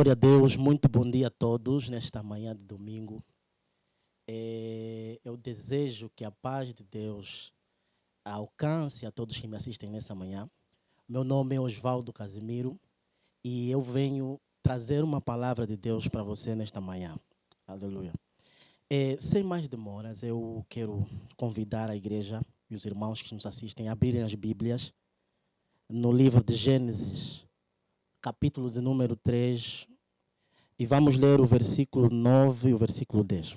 Glória a Deus, muito bom dia a todos nesta manhã de domingo. Eu desejo que a paz de Deus alcance a todos que me assistem nessa manhã. Meu nome é Osvaldo Casimiro e eu venho trazer uma palavra de Deus para você nesta manhã. Aleluia. Sem mais demoras, eu quero convidar a igreja e os irmãos que nos assistem a abrirem as Bíblias no livro de Gênesis, capítulo de número 3, e vamos ler o versículo 9 e o versículo 10.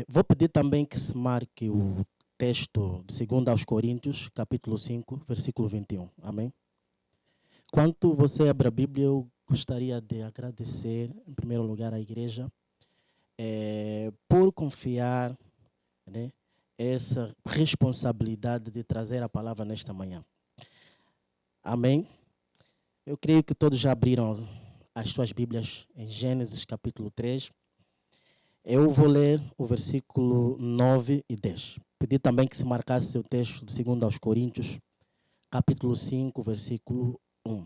Vou pedir também que se marque o texto de 2 aos Coríntios, capítulo 5, versículo 21. Amém? Enquanto você abre a Bíblia, eu gostaria de agradecer, em primeiro lugar, à igreja por confiar, né, essa responsabilidade de trazer a palavra nesta manhã. Amém? Eu creio que todos já abriram as suas Bíblias em Gênesis capítulo 3. Eu vou ler o versículo 9 e 10. Pedi também que se marcasse o texto de 2 aos Coríntios, capítulo 5, versículo 1.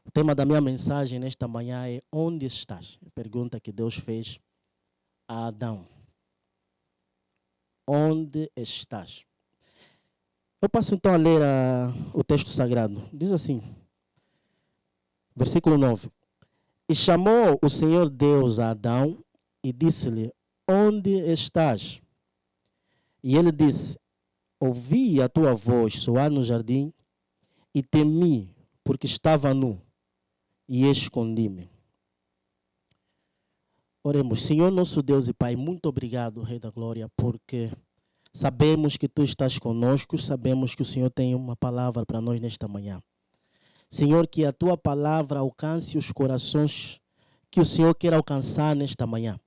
O tema da minha mensagem nesta manhã é: onde estás? A pergunta que Deus fez a Adão. Onde estás? Eu passo então a ler o texto sagrado. Diz assim, versículo 9. E chamou o Senhor Deus a Adão e disse-lhe: onde estás? E ele disse: ouvi a tua voz soar no jardim e temi, porque estava nu e escondi-me. Oremos. Senhor nosso Deus e Pai, muito obrigado, Rei da Glória, porque sabemos que Tu estás conosco, sabemos que o Senhor tem uma palavra para nós nesta manhã. Senhor, que a Tua palavra alcance os corações que o Senhor quer alcançar nesta manhã.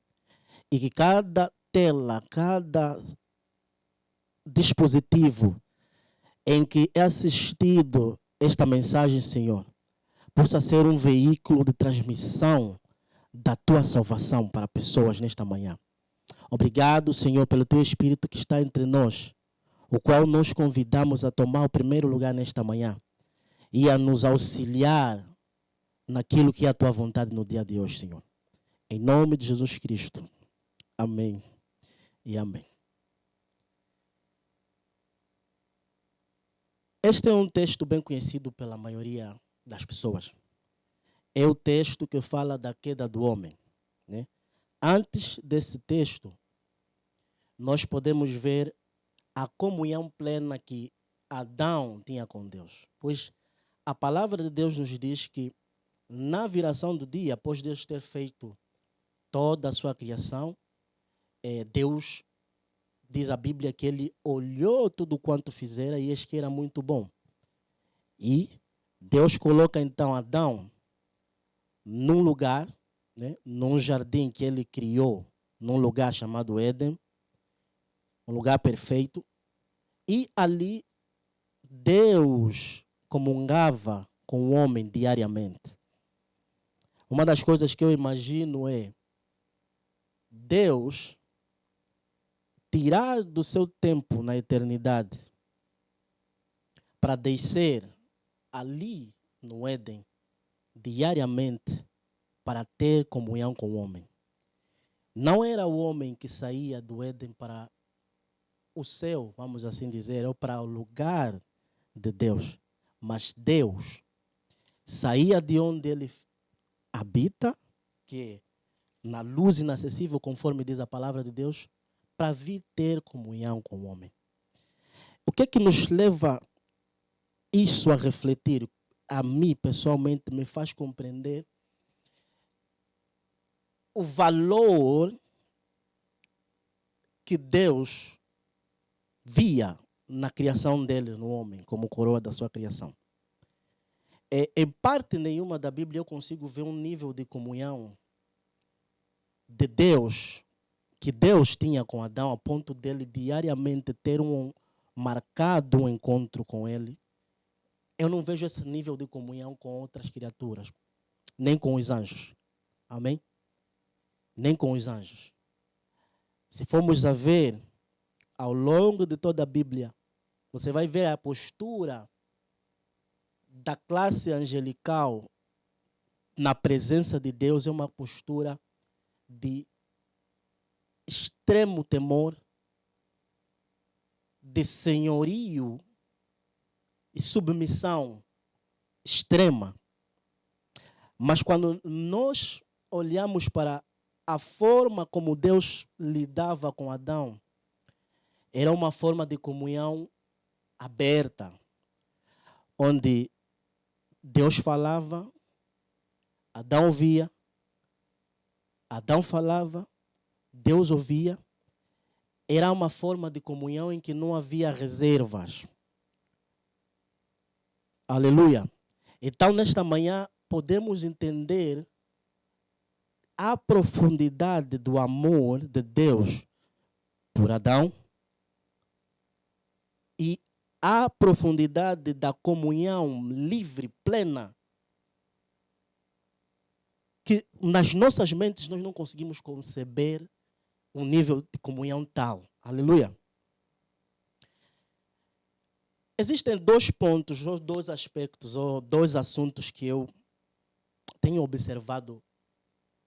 E que cada tela, cada dispositivo em que é assistido esta mensagem, Senhor, possa ser um veículo de transmissão da Tua salvação para pessoas nesta manhã. Obrigado, Senhor, pelo Teu Espírito que está entre nós, o qual nós convidamos a tomar o primeiro lugar nesta manhã e a nos auxiliar naquilo que é a Tua vontade no dia de hoje, Senhor. Em nome de Jesus Cristo. Amém e amém. Este é um texto bem conhecido pela maioria das pessoas. É o texto que fala da queda do homem, né? Antes desse texto, nós podemos ver a comunhão plena que Adão tinha com Deus. Pois a palavra de Deus nos diz que na viração do dia, após Deus ter feito toda a sua criação, Deus, diz a Bíblia, que ele olhou tudo quanto fizera e eis que era muito bom. E Deus coloca então Adão num lugar, né, num jardim que ele criou, num lugar chamado Éden, um lugar perfeito. E ali Deus comungava com o homem diariamente. Uma das coisas que eu imagino é Deus tirar do seu tempo na eternidade para descer ali no Éden diariamente para ter comunhão com o homem. Não era o homem que saía do Éden para o céu, vamos assim dizer, ou para o lugar de Deus, mas Deus saía de onde ele habita, que é na luz inacessível, conforme diz a palavra de Deus, para vir ter comunhão com o homem. O que é que nos leva isso a refletir? A mim, pessoalmente, me faz compreender o valor que Deus via na criação dele, no homem, como coroa da sua criação. Em parte nenhuma da Bíblia eu consigo ver um nível de comunhão de Deus, que Deus tinha com Adão, a ponto dele diariamente ter marcado um encontro com ele. Eu não vejo esse nível de comunhão com outras criaturas, nem com os anjos. Amém? Nem com os anjos. Se formos a ver, ao longo de toda a Bíblia, você vai ver a postura da classe angelical na presença de Deus é uma postura de extremo temor, de senhorio e submissão extrema. Mas quando nós olhamos para a forma como Deus lidava com Adão, era uma forma de comunhão aberta, onde Deus falava, Adão ouvia, Adão falava, Deus ouvia. Era uma forma de comunhão em que não havia reservas. Aleluia. Então, nesta manhã, podemos entender a profundidade do amor de Deus por Adão e a profundidade da comunhão livre, plena, que nas nossas mentes nós não conseguimos conceber um nível de comunhão tal. Aleluia. Existem dois pontos, ou dois aspectos, ou dois assuntos que eu tenho observado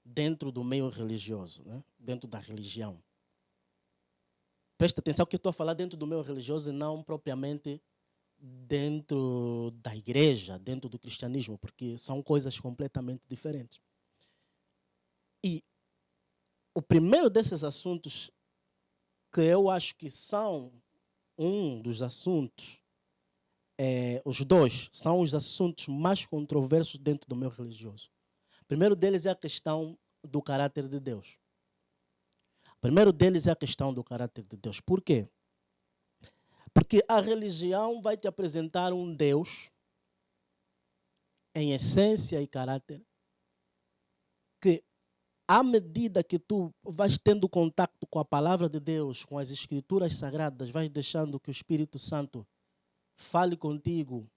dentro do meio religioso, né? Dentro da religião. Presta atenção que eu estou a falar dentro do meio religioso e não propriamente dentro da igreja, dentro do cristianismo, porque são coisas completamente diferentes. E o primeiro desses assuntos, que eu acho que são um dos assuntos, os dois são os assuntos mais controversos dentro do meio religioso. O primeiro deles é a questão do caráter de Deus. O primeiro deles é a questão do caráter de Deus. Por quê? Porque a religião vai te apresentar um Deus em essência e caráter que, à medida que tu vais tendo contato com a palavra de Deus, com as escrituras sagradas, vais deixando que o Espírito Santo fale contigo,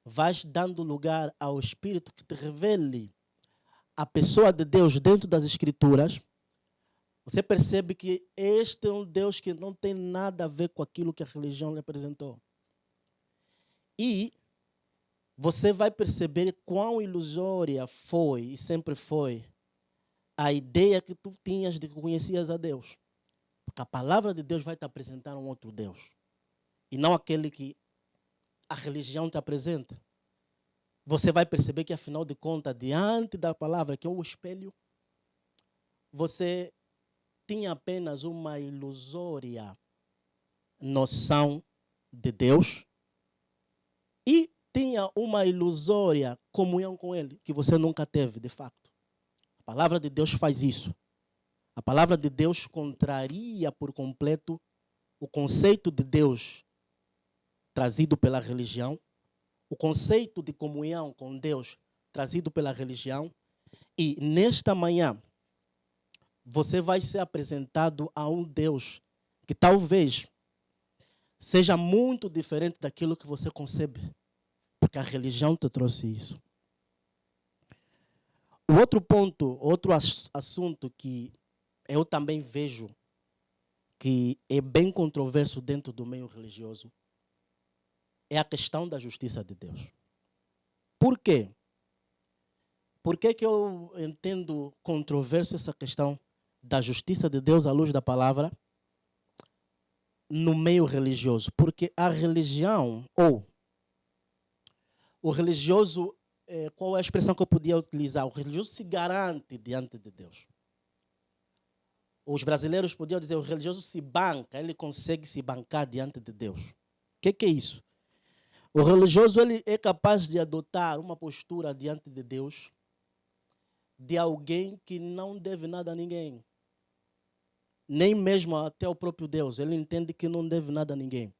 vais dando lugar ao Espírito que te revele a pessoa de Deus dentro das escrituras, você percebe que este é um Deus que não tem nada a ver com aquilo que a religião lhe apresentou. E você vai perceber quão ilusória foi e sempre foi a ideia que tu tinhas de que conhecias a Deus. Porque a palavra de Deus vai te apresentar um outro Deus. E não aquele que a religião te apresenta. Você vai perceber que, afinal de contas, diante da palavra, que é o espelho, você tinha apenas uma ilusória noção de Deus e tinha uma ilusória comunhão com Ele, que você nunca teve, de facto. A palavra de Deus faz isso. A palavra de Deus contraria por completo o conceito de Deus trazido pela religião, o conceito de comunhão com Deus trazido pela religião. E nesta manhã, você vai ser apresentado a um Deus que talvez seja muito diferente daquilo que você concebe, porque a religião te trouxe isso. O outro ponto, outro assunto que eu também vejo que é bem controverso dentro do meio religioso é a questão da justiça de Deus. Por quê? Por que eu entendo controverso essa questão da justiça de Deus à luz da palavra no meio religioso? Porque a religião, ou o religioso, qual é a expressão que eu podia utilizar? O religioso se garante diante de Deus. Os brasileiros podiam dizer, o religioso se banca, ele consegue se bancar diante de Deus. O que é isso? O religioso ele é capaz de adotar uma postura diante de Deus de alguém que não deve nada a ninguém. Nem mesmo até o próprio Deus. Ele entende que não deve nada a ninguém.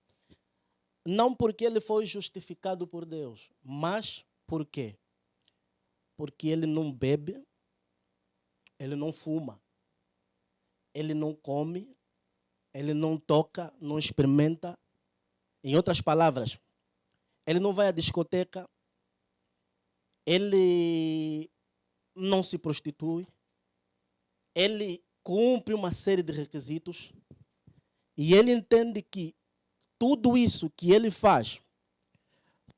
Não porque ele foi justificado por Deus, mas por quê? Porque ele não bebe, ele não fuma, ele não come, ele não toca, não experimenta. Em outras palavras, ele não vai à discoteca, ele não se prostitui, ele cumpre uma série de requisitos e ele entende que tudo isso que ele faz,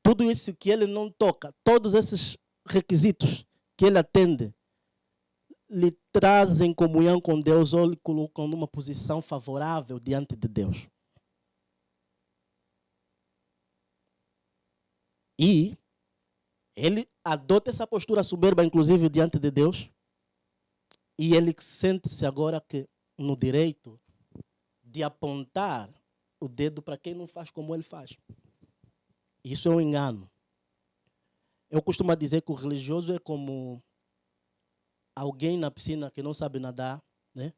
tudo isso que ele não toca, todos esses requisitos, que ele atende lhe trazem comunhão com Deus ou lhe colocam numa posição favorável diante de Deus. E ele adota essa postura soberba, inclusive, diante de Deus. E ele sente-se agora que no direito de apontar o dedo para quem não faz como ele faz. Isso é um engano. Eu costumo dizer que o religioso é como alguém na piscina que não sabe nadar, né?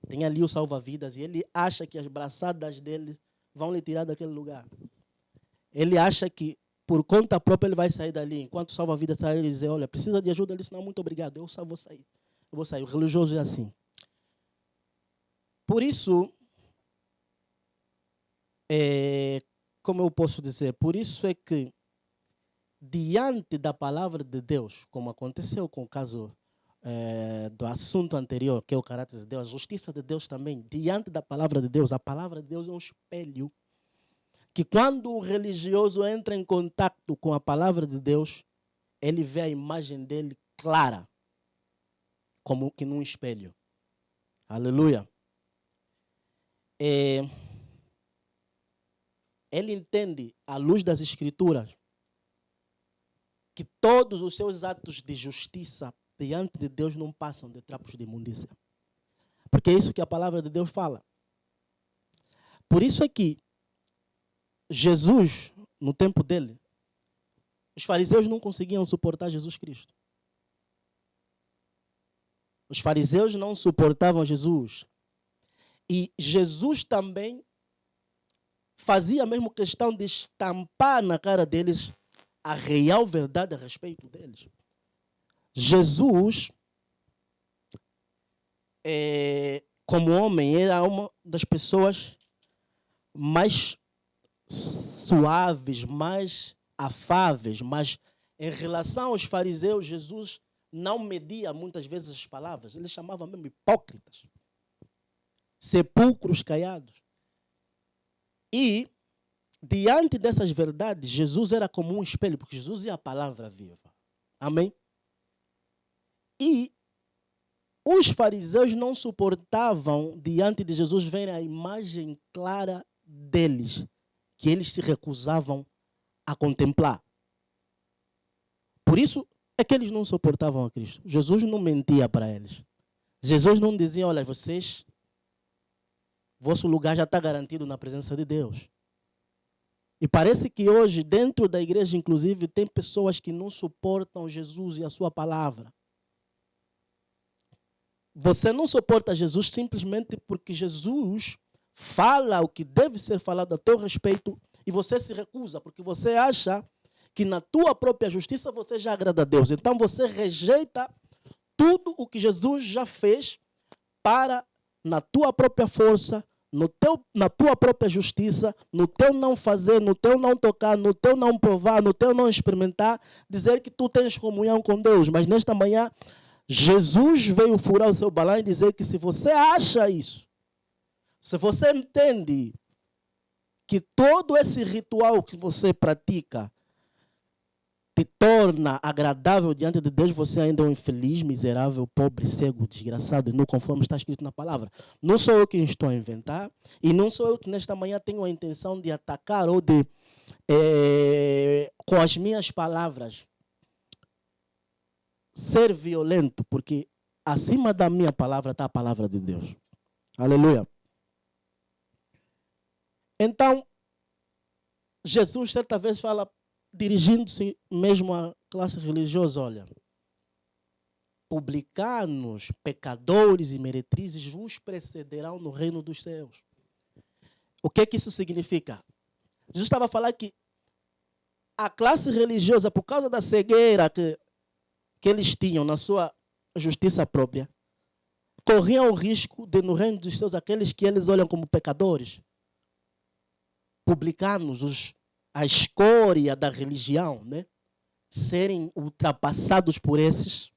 Tem ali o salva-vidas e ele acha que as braçadas dele vão lhe tirar daquele lugar. Ele acha que por conta própria ele vai sair dali. Enquanto o salva-vidas está ali, ele diz, olha, precisa de ajuda? Ele diz, não, muito obrigado, eu só vou sair. Eu vou sair. O religioso é assim. Por isso, como eu posso dizer? Por isso é que, diante da palavra de Deus, como aconteceu com o caso do assunto anterior, que é o caráter de Deus, a justiça de Deus também, diante da palavra de Deus, a palavra de Deus é um espelho que quando o religioso entra em contato com a palavra de Deus, ele vê a imagem dele clara, como que num espelho. Aleluia. Ele entende, à luz das Escrituras, que todos os seus atos de justiça diante de Deus não passam de trapos de imundícia. Porque é isso que a palavra de Deus fala. Por isso é que Jesus, no tempo dele, os fariseus não conseguiam suportar Jesus Cristo. Os fariseus não suportavam Jesus. E Jesus também fazia mesmo questão de estampar na cara deles a real verdade a respeito deles. Jesus, como homem, era uma das pessoas mais suaves, mais afáveis, mas em relação aos fariseus, Jesus não media muitas vezes as palavras, ele chamava mesmo hipócritas, sepulcros caiados. E, diante dessas verdades, Jesus era como um espelho, porque Jesus é a palavra viva. Amém? E os fariseus não suportavam, diante de Jesus, ver a imagem clara deles, que eles se recusavam a contemplar. Por isso é que eles não suportavam a Cristo. Jesus não mentia para eles. Jesus não dizia, olha, vocês, vosso lugar já está garantido na presença de Deus. E parece que hoje, dentro da igreja, inclusive, tem pessoas que não suportam Jesus e a sua palavra. Você não suporta Jesus simplesmente porque Jesus fala o que deve ser falado a teu respeito e você se recusa, porque você acha que na tua própria justiça você já agrada a Deus. Então você rejeita tudo o que Jesus já fez para, na tua própria força, na tua própria justiça, no teu não fazer, no teu não tocar, no teu não provar, no teu não experimentar, dizer que tu tens comunhão com Deus. Mas nesta manhã, Jesus veio furar o seu balão e dizer que se você acha isso, se você entende que todo esse ritual que você pratica te torna agradável diante de Deus, você ainda é um infeliz, miserável, pobre, cego, desgraçado, e não conforme está escrito na palavra. Não sou eu quem estou a inventar, e não sou eu que nesta manhã tenho a intenção de atacar ou de, com as minhas palavras, ser violento, porque acima da minha palavra está a palavra de Deus. Aleluia. Então, Jesus certa vez fala, dirigindo-se mesmo à classe religiosa, olha, publicanos, pecadores e meretrizes vos precederão no reino dos céus. O que isso significa? Jesus estava a falar que a classe religiosa, por causa da cegueira que eles tinham na sua justiça própria, corriam o risco de, no reino dos céus, aqueles que eles olham como pecadores, publicanos, a escória da religião, né? Serem ultrapassados por esses,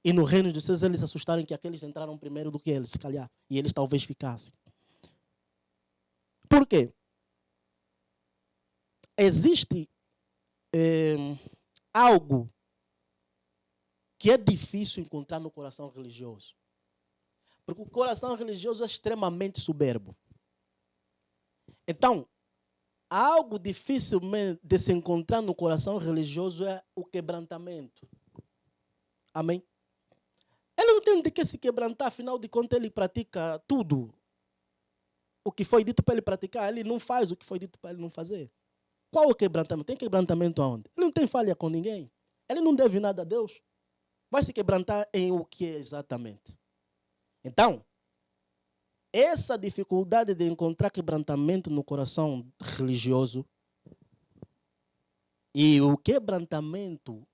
e no reino dos céus eles se assustaram que aqueles entraram primeiro do que eles, se calhar, e eles talvez ficassem. Por quê? Existe algo que é difícil encontrar no coração religioso. Porque o coração religioso é extremamente soberbo. Então, algo difícil de se encontrar no coração religioso é o quebrantamento. Amém? Ele não tem de que se quebrantar, afinal de contas ele pratica tudo. O que foi dito para ele praticar, ele não faz o que foi dito para ele não fazer. Qual o quebrantamento? Tem quebrantamento aonde? Ele não tem falha com ninguém. Ele não deve nada a Deus. Vai se quebrantar em o que exatamente? Então, essa dificuldade de encontrar quebrantamento no coração religioso, e o quebrantamento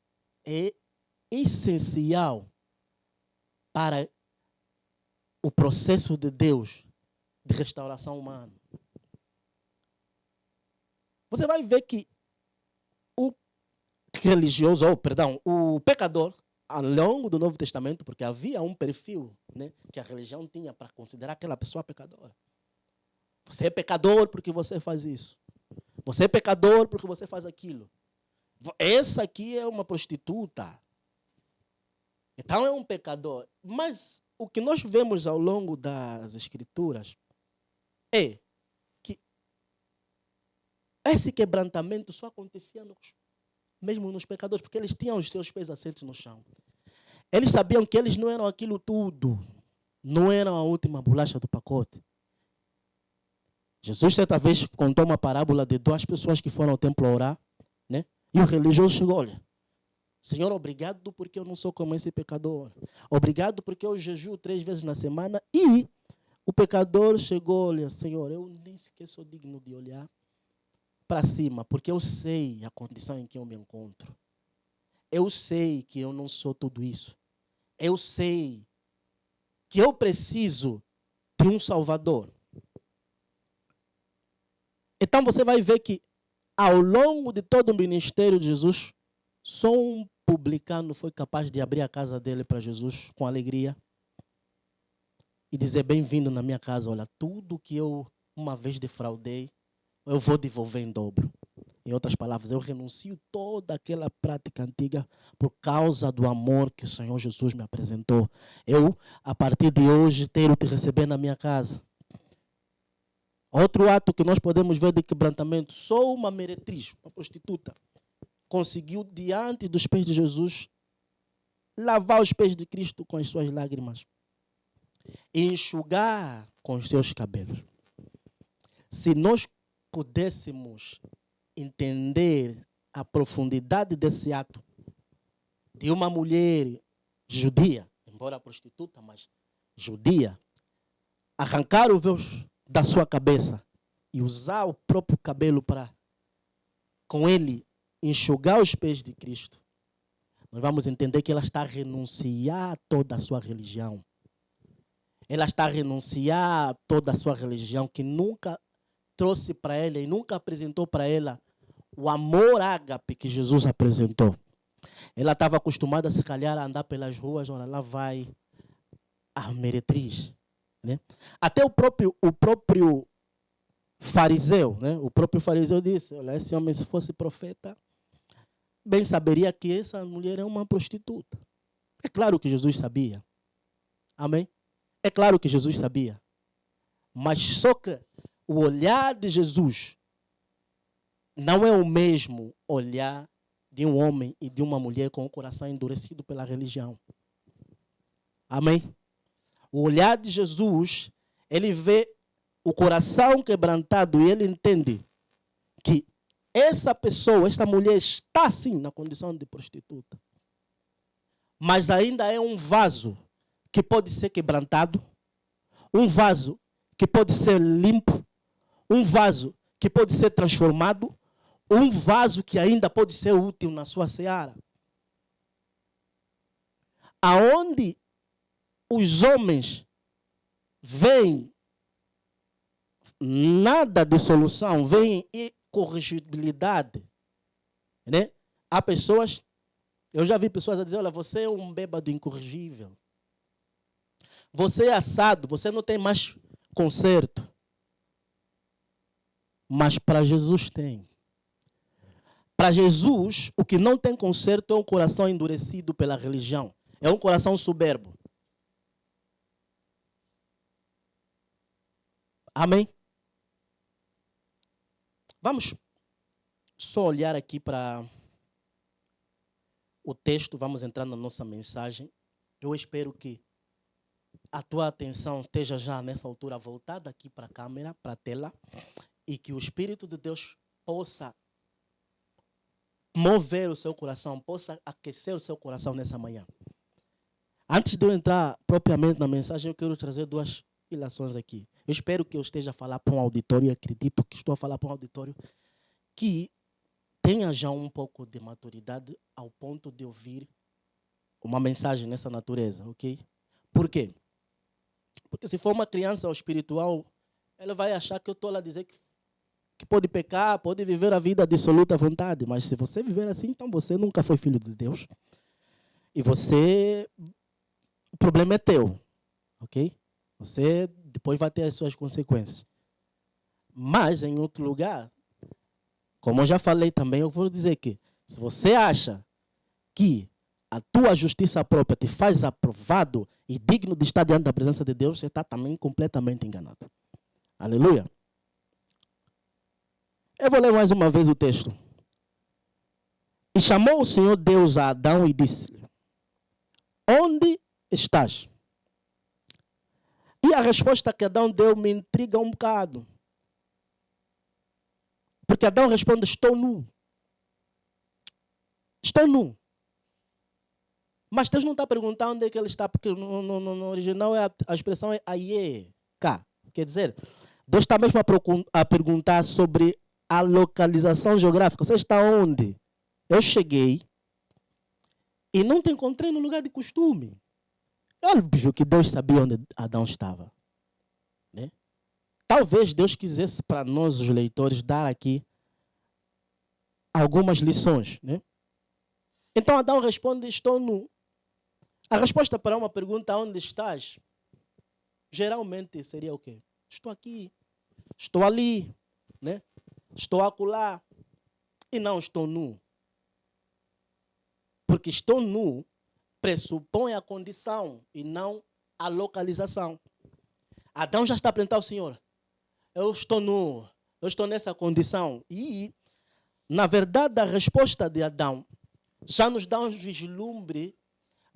é essencial para o processo de Deus de restauração humana. Você vai ver que o religioso, o pecador, ao longo do Novo Testamento, porque havia um perfil, né, que a religião tinha para considerar aquela pessoa pecadora. Você é pecador porque você faz isso. Você é pecador porque você faz aquilo. Essa aqui é uma prostituta. Então é um pecador. Mas o que nós vemos ao longo das Escrituras é que esse quebrantamento só acontecia mesmo nos pecadores, porque eles tinham os seus pés assentos no chão. Eles sabiam que eles não eram aquilo tudo. Não eram a última bolacha do pacote. Jesus, certa vez, contou uma parábola de 2 pessoas que foram ao templo orar, né? E o religioso chegou, olha, Senhor, obrigado porque eu não sou como esse pecador. Obrigado porque eu jejuo 3 vezes na semana. E o pecador chegou, olha, Senhor, eu nem sequer sou digno de olhar para cima, porque eu sei a condição em que eu me encontro. Eu sei que eu não sou tudo isso. Eu sei que eu preciso de um Salvador. Então você vai ver que ao longo de todo o ministério de Jesus, só um publicano foi capaz de abrir a casa dele para Jesus com alegria e dizer, bem-vindo na minha casa, olha, tudo que eu uma vez defraudei, eu vou devolver em dobro. Em outras palavras, eu renuncio toda aquela prática antiga por causa do amor que o Senhor Jesus me apresentou. Eu, a partir de hoje, quero te receber na minha casa. Outro ato que nós podemos ver de quebrantamento, só uma meretriz, uma prostituta, conseguiu, diante dos pés de Jesus, lavar os pés de Cristo com as suas lágrimas e enxugar com os seus cabelos. Se nós pudéssemos entender a profundidade desse ato de uma mulher judia, embora prostituta, mas judia, arrancar o véu da sua cabeça e usar o próprio cabelo para, com ele, enxugar os pés de Cristo, nós vamos entender que ela está a renunciar a toda a sua religião. Ela está a renunciar a toda a sua religião que nunca trouxe para ela e nunca apresentou para ela o amor ágape que Jesus apresentou. Ela estava acostumada, se calhar, a andar pelas ruas, olha, lá vai a meretriz. Né? Até o próprio fariseu, né? O próprio fariseu disse, olha, esse homem, se fosse profeta, bem saberia que essa mulher é uma prostituta. É claro que Jesus sabia. Amém? É claro que Jesus sabia. Mas só que o olhar de Jesus não é o mesmo olhar de um homem e de uma mulher com o coração endurecido pela religião. Amém? O olhar de Jesus, ele vê o coração quebrantado e ele entende que essa pessoa, essa mulher está sim na condição de prostituta. Mas ainda é um vaso que pode ser quebrantado, um vaso que pode ser limpo, um vaso que pode ser transformado, um vaso que ainda pode ser útil na sua seara. Aonde os homens veem nada de solução, veem incorrigibilidade, né? Há pessoas, eu já vi pessoas a dizer, olha, você é um bêbado incorrigível. Você é assado, você não tem mais conserto. Mas para Jesus tem. Para Jesus, o que não tem conserto é um coração endurecido pela religião. É um coração soberbo. Amém? Vamos só olhar aqui para o texto, vamos entrar na nossa mensagem. Eu espero que a tua atenção esteja já nessa altura voltada aqui para a câmera, para a tela, e que o Espírito de Deus possa mover o seu coração, possa aquecer o seu coração nessa manhã. Antes de eu entrar propriamente na mensagem, eu quero trazer duas ilações aqui. Eu espero que eu esteja a falar para um auditório, acredito que estou a falar para um auditório que tenha já um pouco de maturidade ao ponto de ouvir uma mensagem nessa natureza, ok? Por quê? Porque se for uma criança espiritual, ela vai achar que eu estou lá a dizer que pode pecar, pode viver a vida de absoluta vontade. Mas se você viver assim, então você nunca foi filho de Deus. E você, o problema é teu, ok? Você depois vai ter as suas consequências. Mas em outro lugar, como eu já falei também, eu vou dizer que se você acha que a tua justiça própria te faz aprovado e digno de estar diante da presença de Deus, você está também completamente enganado. Aleluia. Eu vou ler mais uma vez o texto. E chamou o Senhor Deus a Adão e disse-lhe: onde estás? E a resposta que Adão deu me intriga um bocado. Porque Adão responde: estou nu. Estou nu. Mas Deus não está perguntando onde é que ele está, porque no original a expressão é aie, cá. Quer dizer, Deus está mesmo a perguntar sobre a localização geográfica. Você está onde? Eu cheguei e não te encontrei no lugar de costume. Olha, bicho, que Deus sabia onde Adão estava. Né? Talvez Deus quisesse para nós, os leitores, dar aqui algumas lições. Né? Então Adão responde: estou nu. A resposta para uma pergunta, onde estás, geralmente seria o quê? Estou aqui, estou ali, né? Estou acolá e não estou nu. Porque estou nu pressupõe a condição e não a localização. Adão já está a apresentar ao Senhor: eu estou nu, eu estou nessa condição. E, na verdade, a resposta de Adão já nos dá um vislumbre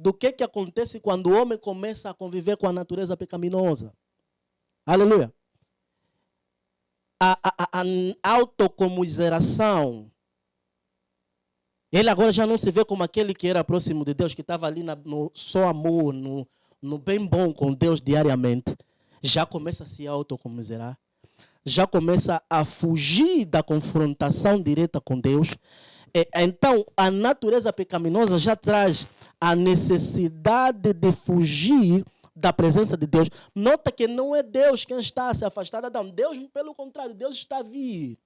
do que acontece quando o homem começa a conviver com a natureza pecaminosa. Aleluia. A autocomiseração. Ele agora já não se vê como aquele que era próximo de Deus, que estava ali no só amor, no bem bom com Deus diariamente. Já começa a se autocomiserar. Já começa a fugir da confrontação direta com Deus. Então, a natureza pecaminosa já traz a necessidade de fugir da presença de Deus. Nota que não é Deus quem está a se afastar de Adão. Deus, pelo contrário, Deus está a vir.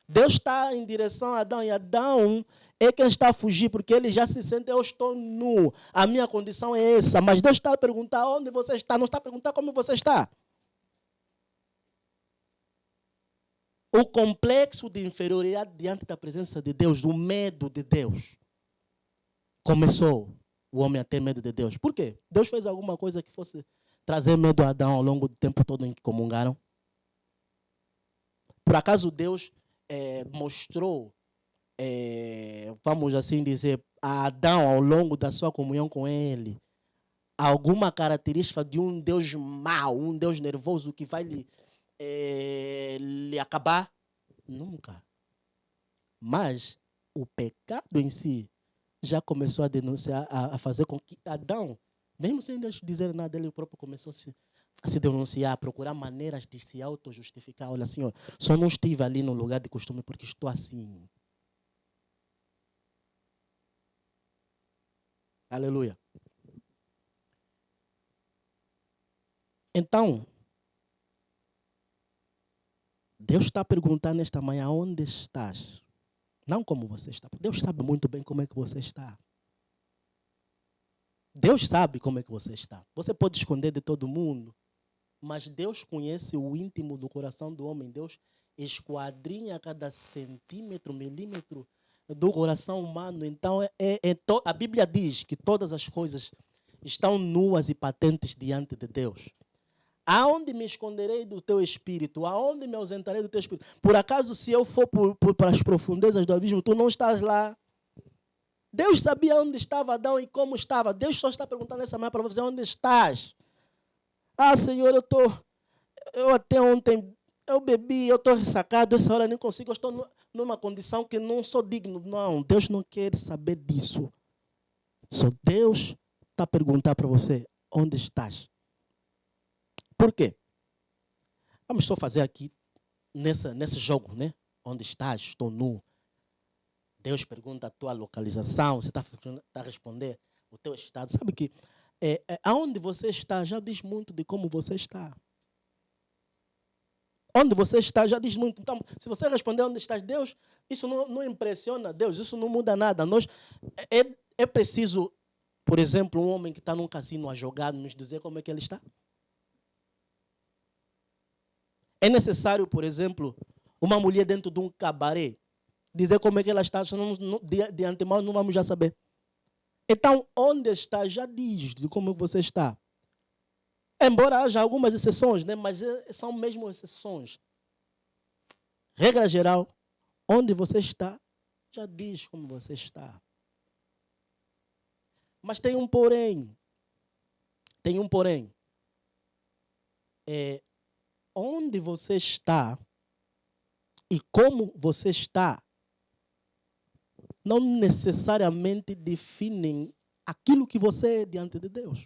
Deus está em direção a Adão e Adão é quem está a fugir, porque ele já se sente: eu estou nu, a minha condição é essa. Mas Deus está a perguntar onde você está, não está a perguntar como você está. O complexo de inferioridade diante da presença de Deus, o medo de Deus, começou o homem a ter medo de Deus. Por quê? Deus fez alguma coisa que fosse trazer medo a Adão ao longo do tempo todo em que comungaram? Por acaso Deus mostrou, vamos assim dizer, a Adão ao longo da sua comunhão com ele, alguma característica de um Deus mau, um Deus nervoso que vai lhe acabar? Nunca. Mas o pecado em si já começou a denunciar, a fazer com que Adão, mesmo sem Deus dizer nada, ele próprio começou a se denunciar, a procurar maneiras de se auto-justificar. Olha, Senhor, só não estive ali no lugar de costume porque estou assim. Aleluia. Então, Deus está perguntando nesta manhã: onde estás? Não como você está. Deus sabe muito bem como é que você está. Deus sabe como é que você está. Você pode esconder de todo mundo, mas Deus conhece o íntimo do coração do homem. Deus esquadrinha cada centímetro, milímetro do coração humano. Então, a Bíblia diz que todas as coisas estão nuas e patentes diante de Deus. Aonde me esconderei do teu espírito? Aonde me ausentarei do teu espírito? Por acaso, se eu for para as profundezas do abismo, tu não estás lá? Deus sabia onde estava Adão e como estava. Deus só está perguntando nessa manhã para você: onde estás? Ah, Senhor, eu até ontem, eu bebi, eu estou ressacado, essa hora nem consigo, eu estou numa condição que não sou digno. Não, Deus não quer saber disso. Só Deus está a perguntar para você: onde estás? Por quê? Vamos só fazer aqui, nesse jogo, né? Onde estás? Estou nu. Deus pergunta a tua localização, você está a responder o teu estado. Sabe que aonde você está já diz muito de como você está. Onde você está já diz muito. Então, se você responder onde estás, Deus, isso não impressiona Deus, isso não muda nada. É preciso, por exemplo, um homem que está num cassino a jogar, nos dizer como é que ele está? É necessário, por exemplo, uma mulher dentro de um cabaré dizer como é que ela está, de antemão não vamos já saber. Então, onde está já diz de como você está. Embora haja algumas exceções, né? Mas são mesmo exceções. Regra geral, onde você está, já diz como você está. Mas tem um porém. Tem um porém. Onde você está e como você está não necessariamente definem aquilo que você é diante de Deus.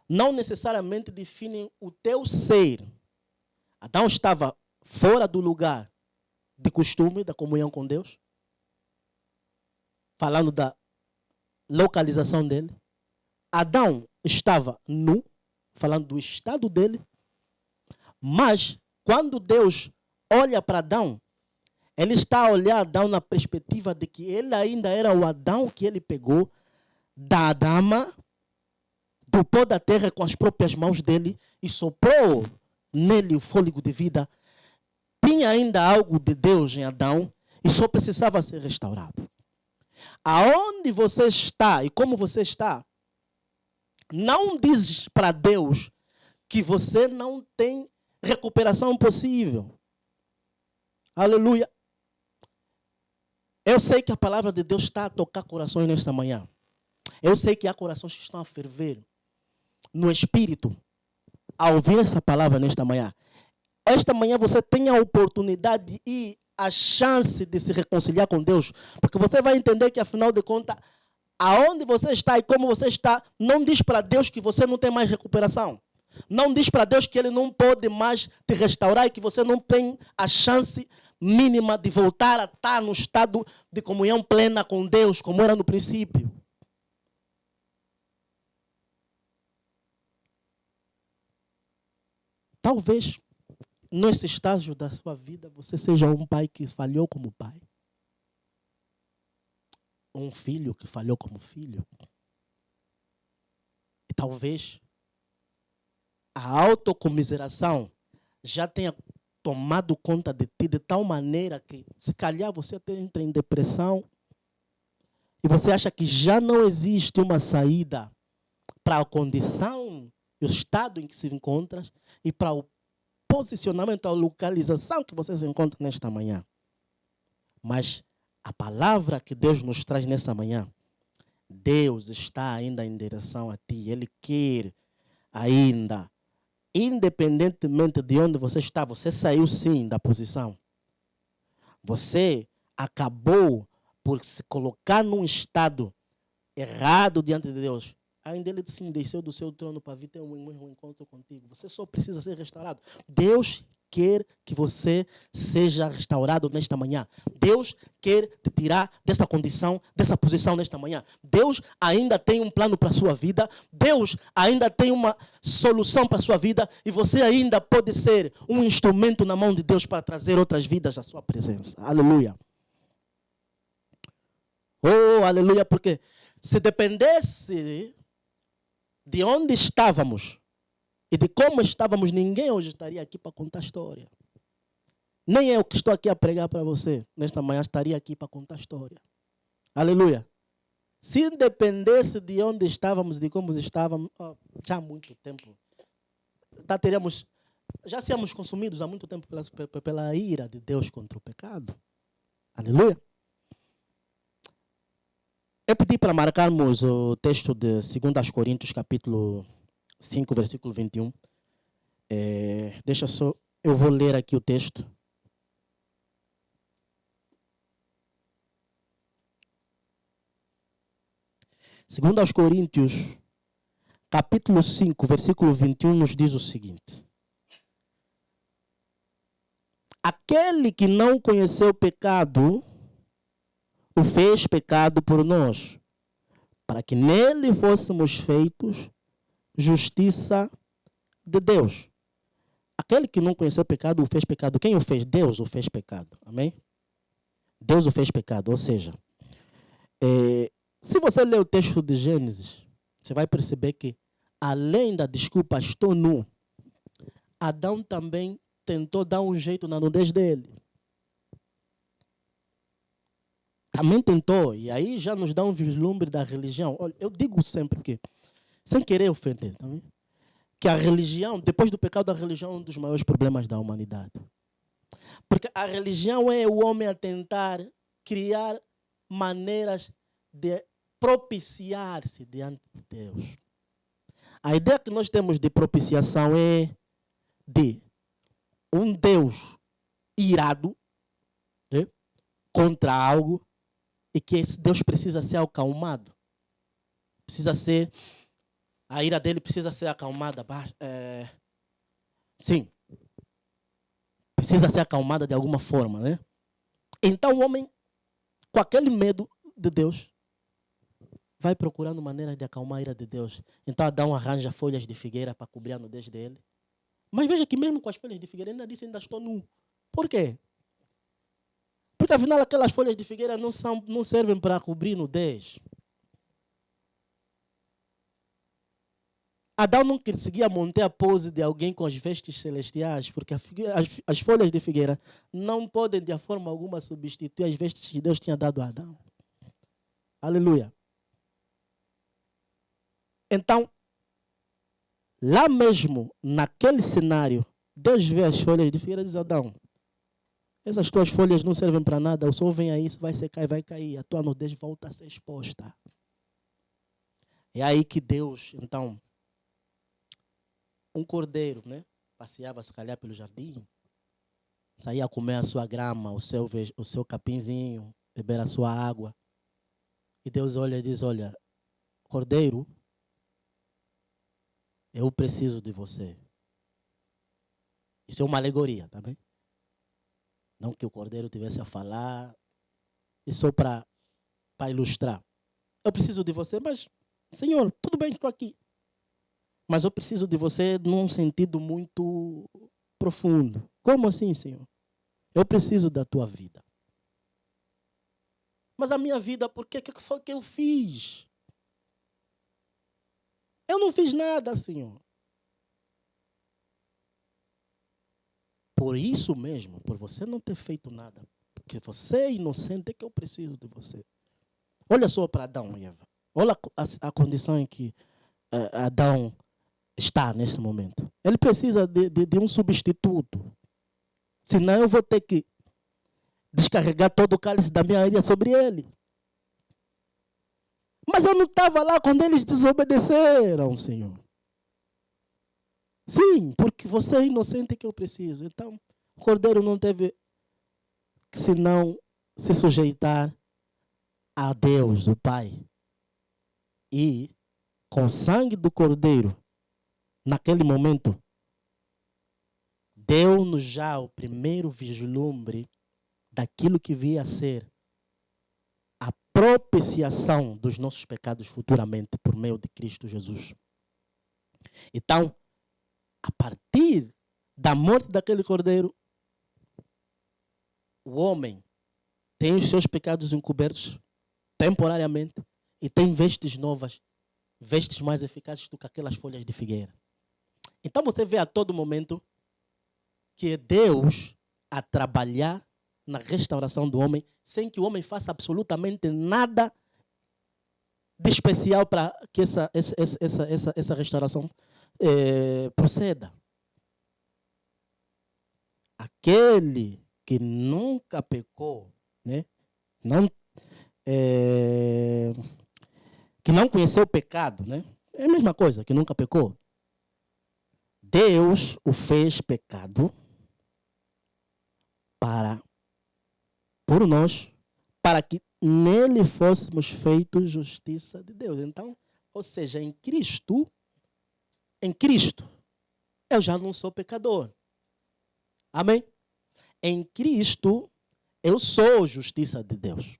Não necessariamente definem o teu ser. Adão estava fora do lugar de costume, da comunhão com Deus. Falando da localização dele. Adão estava nu, falando do estado dele. Mas, quando Deus olha para Adão, ele está a olhar Adão na perspectiva de que ele ainda era o Adão que ele pegou da Adama, do pó da terra com as próprias mãos dele e soprou nele o fôlego de vida. Tinha ainda algo de Deus em Adão e só precisava ser restaurado. Aonde você está e como você está, não diz para Deus que você não tem recuperação possível. Aleluia. Eu sei que a palavra de Deus está a tocar corações nesta manhã. Eu sei que há corações que estão a ferver no espírito ao ouvir essa palavra nesta manhã. Esta manhã você tem a oportunidade e a chance de se reconciliar com Deus, porque você vai entender que, afinal de contas, aonde você está e como você está, não diz para Deus que você não tem mais recuperação. Não diz para Deus que Ele não pode mais te restaurar e que você não tem a chance mínima de voltar a estar no estado de comunhão plena com Deus, como era no princípio. Talvez, nesse estágio da sua vida, você seja um pai que falhou como pai. Um filho que falhou como filho. E talvez a autocomiseração já tenha tomado conta de ti de tal maneira que, se calhar, você até entra em depressão e você acha que já não existe uma saída para a condição e o estado em que se encontra e para o posicionamento, a localização que você se encontra nesta manhã. Mas a palavra que Deus nos traz nessa manhã, Deus está ainda em direção a ti. Ele quer ainda, independentemente de onde você está, você saiu sim da posição. Você acabou por se colocar num estado errado diante de Deus. Ainda Ele sim desceu do seu trono para vir ter um encontro contigo. Você só precisa ser restaurado. Deus quer que você seja restaurado nesta manhã. Deus quer te tirar dessa condição, dessa posição nesta manhã. Deus ainda tem um plano para a sua vida. Deus ainda tem uma solução para a sua vida. E você ainda pode ser um instrumento na mão de Deus para trazer outras vidas à sua presença. Aleluia. Oh, aleluia, porque se dependesse de onde estávamos e de como estávamos, ninguém hoje estaria aqui para contar a história. Nem eu que estou aqui a pregar para você, nesta manhã estaria aqui para contar a história. Aleluia. Se dependesse de onde estávamos, de como estávamos, já há muito tempo, já seríamos consumidos há muito tempo pela ira de Deus contra o pecado. Aleluia. Eu pedi para marcarmos o texto de 2 Coríntios, capítulo 5, versículo 21. Deixa só, eu vou ler aqui o texto. Segundo aos Coríntios, capítulo 5, versículo 21, nos diz o seguinte. Aquele que não conheceu o pecado, o fez pecado por nós, para que nele fôssemos feitos justiça de Deus. Aquele que não conheceu o pecado, o fez pecado. Quem o fez? Deus o fez pecado. Amém? Deus o fez pecado. Ou seja, se você ler o texto de Gênesis, você vai perceber que, além da desculpa, estou nu, Adão também tentou dar um jeito na nudez dele. Também tentou, e aí já nos dá um vislumbre da religião. Olha, eu digo sempre que, sem querer ofender, tá vendo? Que a religião, depois do pecado, a religião é um dos maiores problemas da humanidade. Porque a religião é o homem a tentar criar maneiras de propiciar-se diante de Deus. A ideia que nós temos de propiciação é de um Deus irado contra algo e que esse Deus precisa ser acalmado. A ira dele precisa ser acalmada. Sim. Precisa ser acalmada de alguma forma, né? Então o homem, com aquele medo de Deus, vai procurando maneiras de acalmar a ira de Deus. Então Adão arranja folhas de figueira para cobrir a nudez dele. Mas veja que mesmo com as folhas de figueira, ainda disse, ainda estou nu. Por quê? Porque afinal aquelas folhas de figueira não servem para cobrir nudez. Adão não conseguia manter a pose de alguém com as vestes celestiais, porque as folhas de figueira não podem de forma alguma substituir as vestes que Deus tinha dado a Adão. Aleluia. Então, lá mesmo, naquele cenário, Deus vê as folhas de figueira e diz: Adão, essas tuas folhas não servem para nada, o sol vem aí, isso vai secar e vai cair, a tua nudez volta a ser exposta. É aí que Deus, então, um cordeiro, né, passeava se calhar pelo jardim, saía a comer a sua grama, o seu capinzinho, beber a sua água. E Deus olha e diz: olha, cordeiro, eu preciso de você. Isso é uma alegoria, tá bem? Não que o cordeiro tivesse a falar, é só para ilustrar. Eu preciso de você, mas, Senhor, tudo bem, estou aqui. Mas eu preciso de você num sentido muito profundo. Como assim, Senhor? Eu preciso da tua vida. Mas a minha vida, por quê? O que foi que eu fiz? Eu não fiz nada, Senhor. Por isso mesmo, por você não ter feito nada, porque você é inocente, é que eu preciso de você. Olha só para Adão e Eva. Olha a condição em que Adão está nesse momento. Ele precisa de um substituto. Senão eu vou ter que descarregar todo o cálice da minha ira sobre ele. Mas eu não estava lá quando eles desobedeceram, Senhor. Sim, porque você é inocente que eu preciso. Então, o cordeiro não teve que senão se sujeitar a Deus, o Pai. E com o sangue do cordeiro, naquele momento, deu-nos já o primeiro vislumbre daquilo que via a ser a propiciação dos nossos pecados futuramente por meio de Cristo Jesus. Então, a partir da morte daquele cordeiro, o homem tem os seus pecados encobertos temporariamente e tem vestes novas, vestes mais eficazes do que aquelas folhas de figueira. Então você vê a todo momento que Deus a trabalhar na restauração do homem, sem que o homem faça absolutamente nada de especial para que essa restauração proceda. Aquele que nunca pecou, né? Que não conheceu o pecado, né? É a mesma coisa, que nunca pecou. Deus o fez pecado por nós, para que nele fôssemos feitos justiça de Deus. Então, ou seja, em Cristo, eu já não sou pecador. Amém? Em Cristo, eu sou justiça de Deus.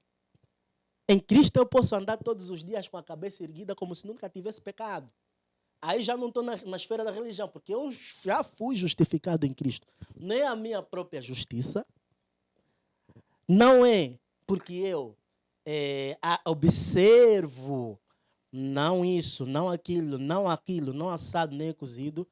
Em Cristo, eu posso andar todos os dias com a cabeça erguida como se nunca tivesse pecado. Aí já não estou na esfera da religião, porque eu já fui justificado em Cristo. Nem a minha própria justiça, não é porque eu observo, não isso, não aquilo, não assado nem cozido,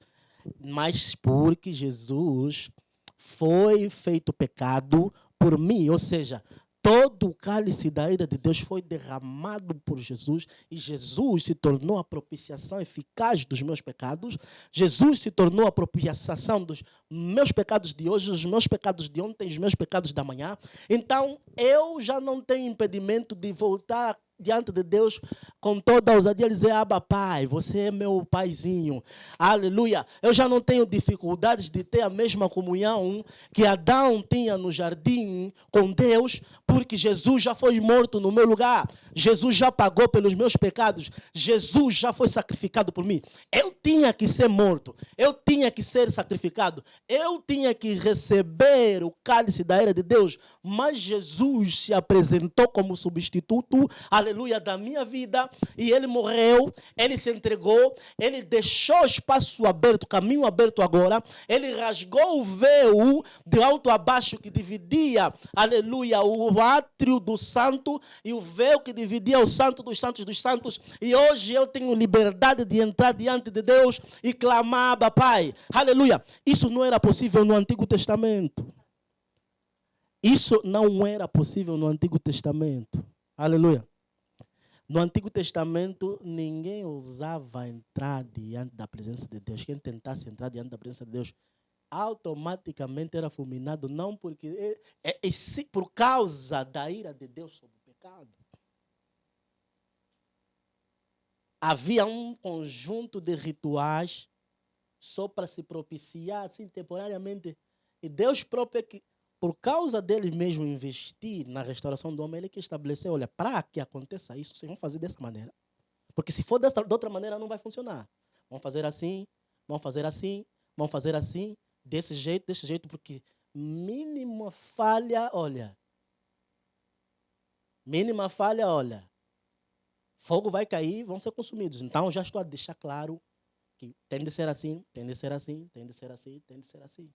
mas porque Jesus foi feito pecado por mim, ou seja, todo o cálice da ira de Deus foi derramado por Jesus e Jesus se tornou a propiciação eficaz dos meus pecados. Jesus se tornou a propiciação dos meus pecados de hoje, os meus pecados de ontem, os meus pecados da manhã. Então, eu já não tenho impedimento de voltar diante de Deus com toda a ousadia dizer: Abba, Pai, você é meu paizinho. Aleluia. Eu já não tenho dificuldades de ter a mesma comunhão que Adão tinha no jardim com Deus, porque Jesus já foi morto no meu lugar. Jesus já pagou pelos meus pecados. Jesus já foi sacrificado por mim. Eu tinha que ser morto. Eu tinha que ser sacrificado. Eu tinha que receber o cálice da ira de Deus. Mas Jesus se apresentou como substituto, aleluia, da minha vida, e ele morreu, ele se entregou, ele deixou espaço aberto, caminho aberto agora, ele rasgou o véu de alto a baixo que dividia, aleluia, o átrio do santo e o véu que dividia o santo dos santos, e hoje eu tenho liberdade de entrar diante de Deus e clamar: Abba, Pai, aleluia. Isso não era possível no Antigo Testamento. Isso não era possível no Antigo Testamento. Aleluia. No Antigo Testamento, ninguém ousava entrar diante da presença de Deus. Quem tentasse entrar diante da presença de Deus, automaticamente era fulminado, não porque por causa da ira de Deus sobre o pecado. Havia um conjunto de rituais só para se propiciar, assim, temporariamente. E Deus próprio é que, por causa dele mesmo investir na restauração do homem, ele que estabeleceu: olha, para que aconteça isso, vocês vão fazer dessa maneira. Porque se for de outra maneira, não vai funcionar. Vão fazer assim, vão fazer assim, vão fazer assim, desse jeito, porque mínima falha, olha, fogo vai cair, vão ser consumidos. Então, já estou a deixar claro que tem de ser assim, tem de ser assim, tem de ser assim, tem de ser assim.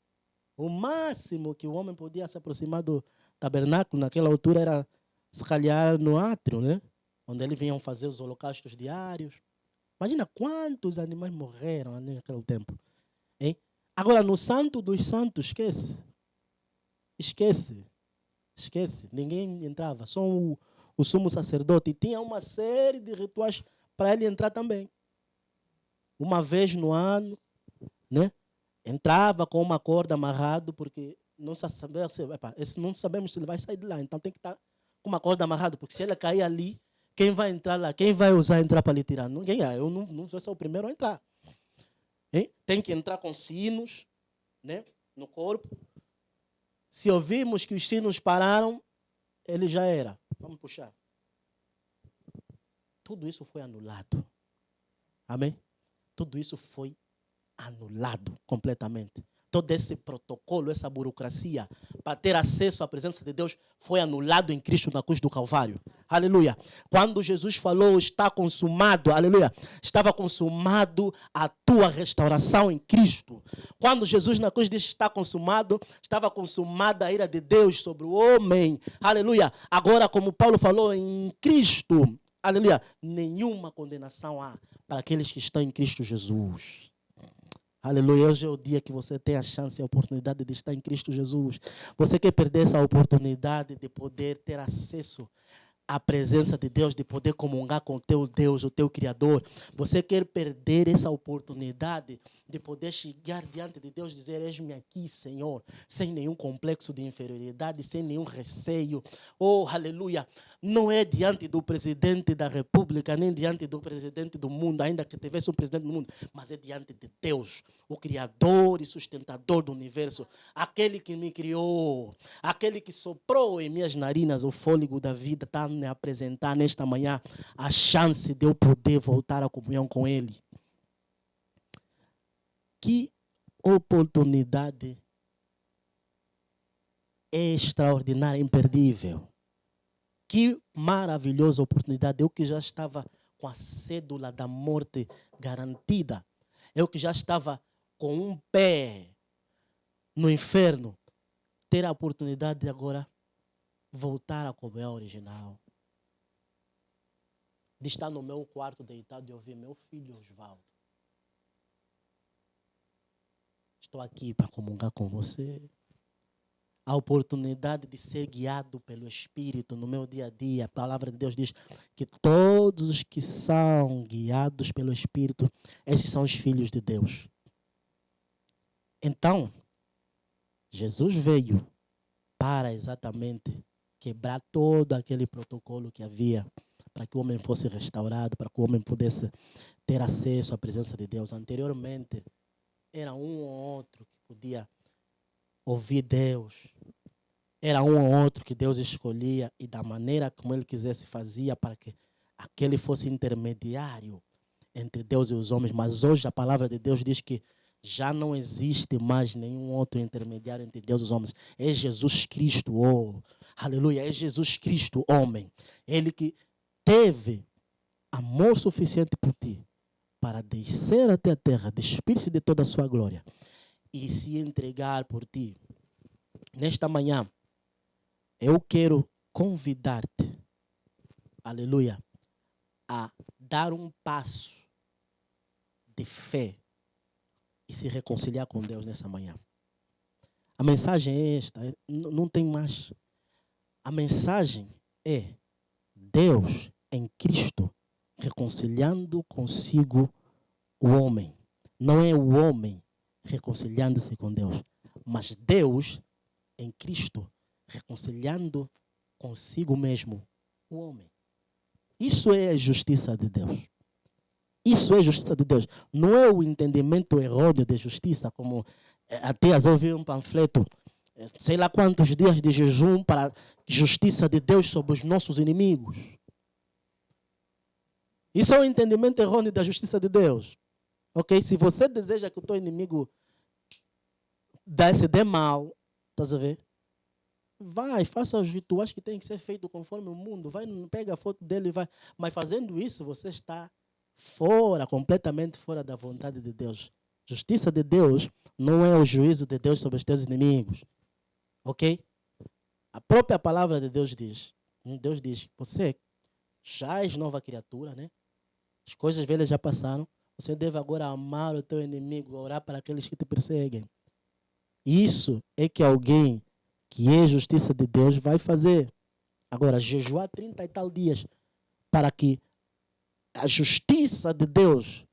O máximo que o homem podia se aproximar do tabernáculo naquela altura era, se calhar, no átrio, né? Onde eles vinham fazer os holocaustos diários. Imagina quantos animais morreram ali naquele tempo. Hein? Agora, no Santo dos Santos, esquece. Ninguém entrava, só o sumo sacerdote. E tinha uma série de rituais para ele entrar também. Uma vez no ano, né? Entrava com uma corda amarrado, porque não sabemos se ele vai sair de lá. Então tem que estar com uma corda amarrada, porque se ele cair ali, quem vai entrar lá? Quem vai usar entrar para lhe tirar? Ninguém. Eu não vou ser o primeiro a entrar. Hein? Tem que entrar com sinos, né, no corpo. Se ouvirmos que os sinos pararam, ele já era. Vamos puxar. Tudo isso foi anulado. Amém? Tudo isso foi anulado completamente. Todo esse protocolo, essa burocracia para ter acesso à presença de Deus foi anulado em Cristo na cruz do Calvário. Aleluia. Quando Jesus falou: está consumado, aleluia, estava consumado a tua restauração em Cristo. Quando Jesus na cruz disse: está consumado, estava consumada a ira de Deus sobre o homem. Aleluia. Agora, como Paulo falou, em Cristo, aleluia, nenhuma condenação há para aqueles que estão em Cristo Jesus. Aleluia. Hoje é o dia que você tem a chance e a oportunidade de estar em Cristo Jesus. Você quer perder essa oportunidade de poder ter acesso a presença de Deus, de poder comungar com o teu Deus, o teu Criador. Você quer perder essa oportunidade de poder chegar diante de Deus e dizer: eis-me aqui, Senhor, sem nenhum complexo de inferioridade, sem nenhum receio. Oh, aleluia! Não é diante do presidente da República, nem diante do presidente do mundo, ainda que tivesse um presidente do mundo, mas é diante de Deus, o Criador e sustentador do universo, aquele que me criou, aquele que soprou em minhas narinas o fôlego da vida, está me apresentar nesta manhã a chance de eu poder voltar à comunhão com Ele. Que oportunidade extraordinária, imperdível. Que maravilhosa oportunidade. Eu que já estava com a cédula da morte garantida. Eu que já estava com um pé no inferno. Ter a oportunidade de agora voltar à comunhão original. De estar no meu quarto deitado e ouvir meu filho Osvaldo. Estou aqui para comungar com você. A oportunidade de ser guiado pelo Espírito no meu dia a dia. A palavra de Deus diz que todos os que são guiados pelo Espírito, esses são os filhos de Deus. Então, Jesus veio para exatamente quebrar todo aquele protocolo que havia para que o homem fosse restaurado, para que o homem pudesse ter acesso à presença de Deus. Anteriormente, era um ou outro que podia ouvir Deus. Era um ou outro que Deus escolhia e da maneira como Ele quisesse fazia para que aquele fosse intermediário entre Deus e os homens. Mas hoje a palavra de Deus diz que já não existe mais nenhum outro intermediário entre Deus e os homens. É Jesus Cristo, oh, aleluia, é Jesus Cristo, homem. Ele que teve amor suficiente por ti para descer até a terra, despir-se de toda a sua glória e se entregar por ti. Nesta manhã, eu quero convidar-te, aleluia, a dar um passo de fé e se reconciliar com Deus nessa manhã. A mensagem é esta, não tem mais. A mensagem é Deus em Cristo reconciliando consigo o homem. Não é o homem reconciliando-se com Deus, mas Deus em Cristo reconciliando consigo mesmo o homem. Isso é a justiça de Deus. Isso é justiça de Deus. Não é o entendimento errôneo de justiça, como até eu vi um panfleto, sei lá quantos dias de jejum para justiça de Deus sobre os nossos inimigos. Isso é um entendimento errôneo da justiça de Deus. Ok? Se você deseja que o teu inimigo se dê mal, estás a ver? Vai, faça os rituais que tem que ser feito conforme o mundo. Vai, pega a foto dele e vai. Mas fazendo isso, você está fora, completamente fora da vontade de Deus. Justiça de Deus não é o juízo de Deus sobre os teus inimigos. Ok? A própria palavra de Deus diz. Deus diz, você já és nova criatura, né? As coisas velhas já passaram. Você deve agora amar o teu inimigo, orar para aqueles que te perseguem. Isso é que alguém que é justiça de Deus vai fazer. Agora, jejuar 30 e tal dias para que a justiça de Deus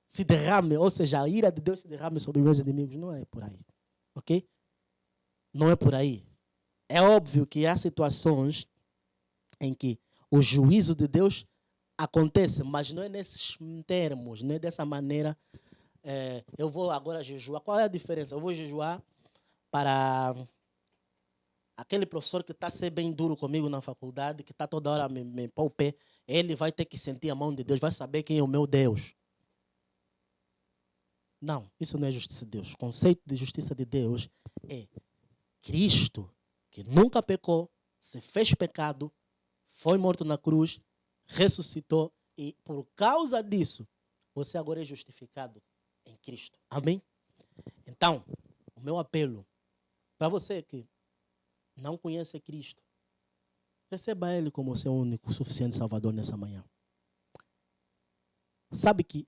se derrame, ou seja, a ira de Deus se derrame sobre os meus inimigos, não é por aí. Ok? Não é por aí. É óbvio que há situações em que o juízo de Deus acontece, mas não é nesses termos, não é dessa maneira. Eu vou agora jejuar. Qual é a diferença? Eu vou jejuar para aquele professor que está a ser bem duro comigo na faculdade, que está toda hora me pôr o pé, ele vai ter que sentir a mão de Deus, vai saber quem é o meu Deus. Não, isso não é justiça de Deus. O conceito de justiça de Deus é Cristo, que nunca pecou, se fez pecado, foi morto na cruz, ressuscitou e por causa disso, você agora é justificado em Cristo. Amém? Então, o meu apelo para você que não conhece Cristo, receba Ele como seu único, suficiente Salvador nessa manhã. Sabe que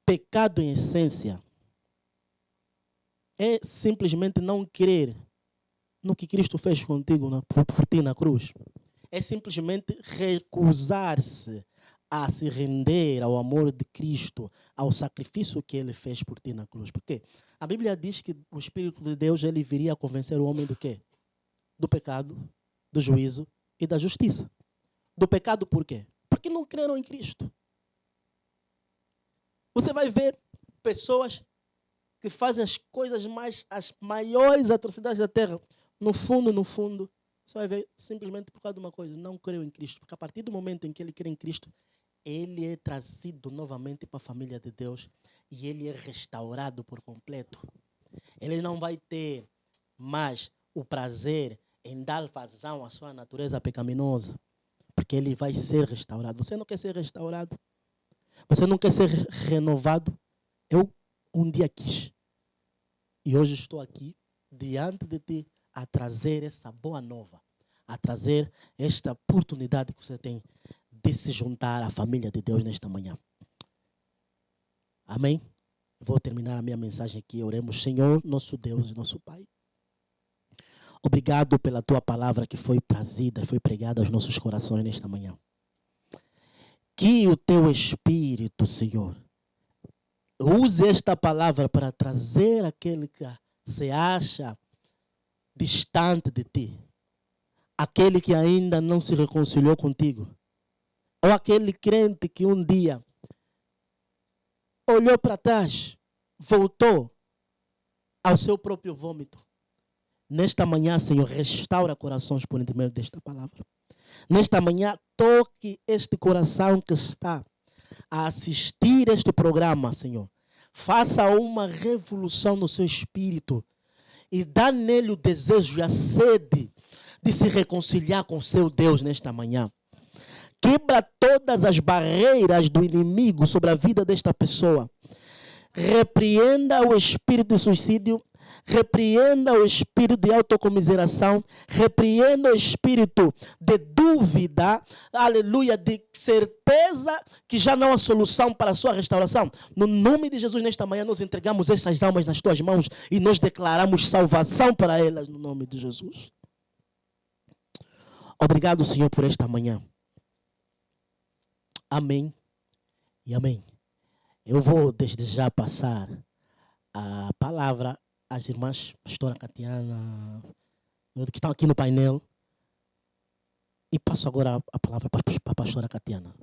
pecado em essência é simplesmente não crer no que Cristo fez contigo por ti na cruz. É simplesmente recusar-se a se render ao amor de Cristo, ao sacrifício que Ele fez por ti na cruz. Por quê? A Bíblia diz que o Espírito de Deus ele viria a convencer o homem do quê? Do pecado, do juízo e da justiça. Do pecado por quê? Porque não creram em Cristo. Você vai ver pessoas que fazem as maiores atrocidades da terra. No fundo, você vai ver simplesmente por causa de uma coisa, não creu em Cristo. Porque a partir do momento em que ele crê em Cristo, ele é trazido novamente para a família de Deus e ele é restaurado por completo. Ele não vai ter mais o prazer em dar vazão à sua natureza pecaminosa, porque ele vai ser restaurado. Você não quer ser restaurado? Você não quer ser renovado? Eu um dia quis. E hoje estou aqui, diante de ti, a trazer essa boa nova, a trazer esta oportunidade que você tem de se juntar à família de Deus nesta manhã. Amém? Vou terminar a minha mensagem aqui. Oremos. Senhor, nosso Deus e nosso Pai. Obrigado pela tua palavra que foi trazida, foi pregada aos nossos corações nesta manhã. Que o teu Espírito, Senhor, use esta palavra para trazer aquele que se acha distante de ti, aquele que ainda não se reconciliou contigo, ou aquele crente que um dia olhou para trás, voltou ao seu próprio vômito. Nesta manhã, Senhor, restaura corações por intermédio desta palavra. Nesta manhã, toque este coração que está a assistir este programa, Senhor. Faça uma revolução no seu espírito e dá nele o desejo e a sede de se reconciliar com seu Deus nesta manhã. Quebra todas as barreiras do inimigo sobre a vida desta pessoa. Repreenda o espírito de suicídio, repreenda o espírito de autocomiseração, repreenda o espírito de dúvida, aleluia, de certeza que já não há solução para a sua restauração. No nome de Jesus, nesta manhã, nós entregamos essas almas nas tuas mãos e nós declaramos salvação para elas, no nome de Jesus. Obrigado, Senhor, por esta manhã. Amém e amém. Eu vou desde já passar a palavra às irmãs pastora Catiana, que estão aqui no painel. E passo agora a palavra para a pastora Catiana.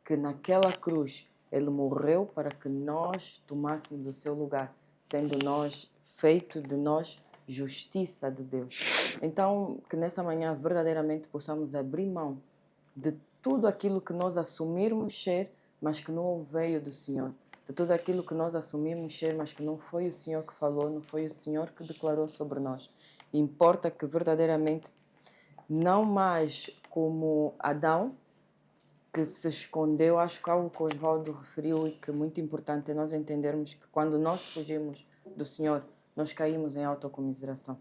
Que naquela cruz ele morreu para que nós tomássemos o seu lugar, sendo nós feito de nós justiça de Deus. Então, que nessa manhã verdadeiramente possamos abrir mão de tudo aquilo que nós assumirmos ser, mas que não veio do Senhor. De tudo aquilo que nós assumimos ser, mas que não foi o Senhor que falou, não foi o Senhor que declarou sobre nós. Importa que verdadeiramente, não mais como Adão, que se escondeu, acho que algo que o Osvaldo referiu e que é muito importante é nós entendermos que quando nós fugimos do Senhor, nós caímos em autocomiseração.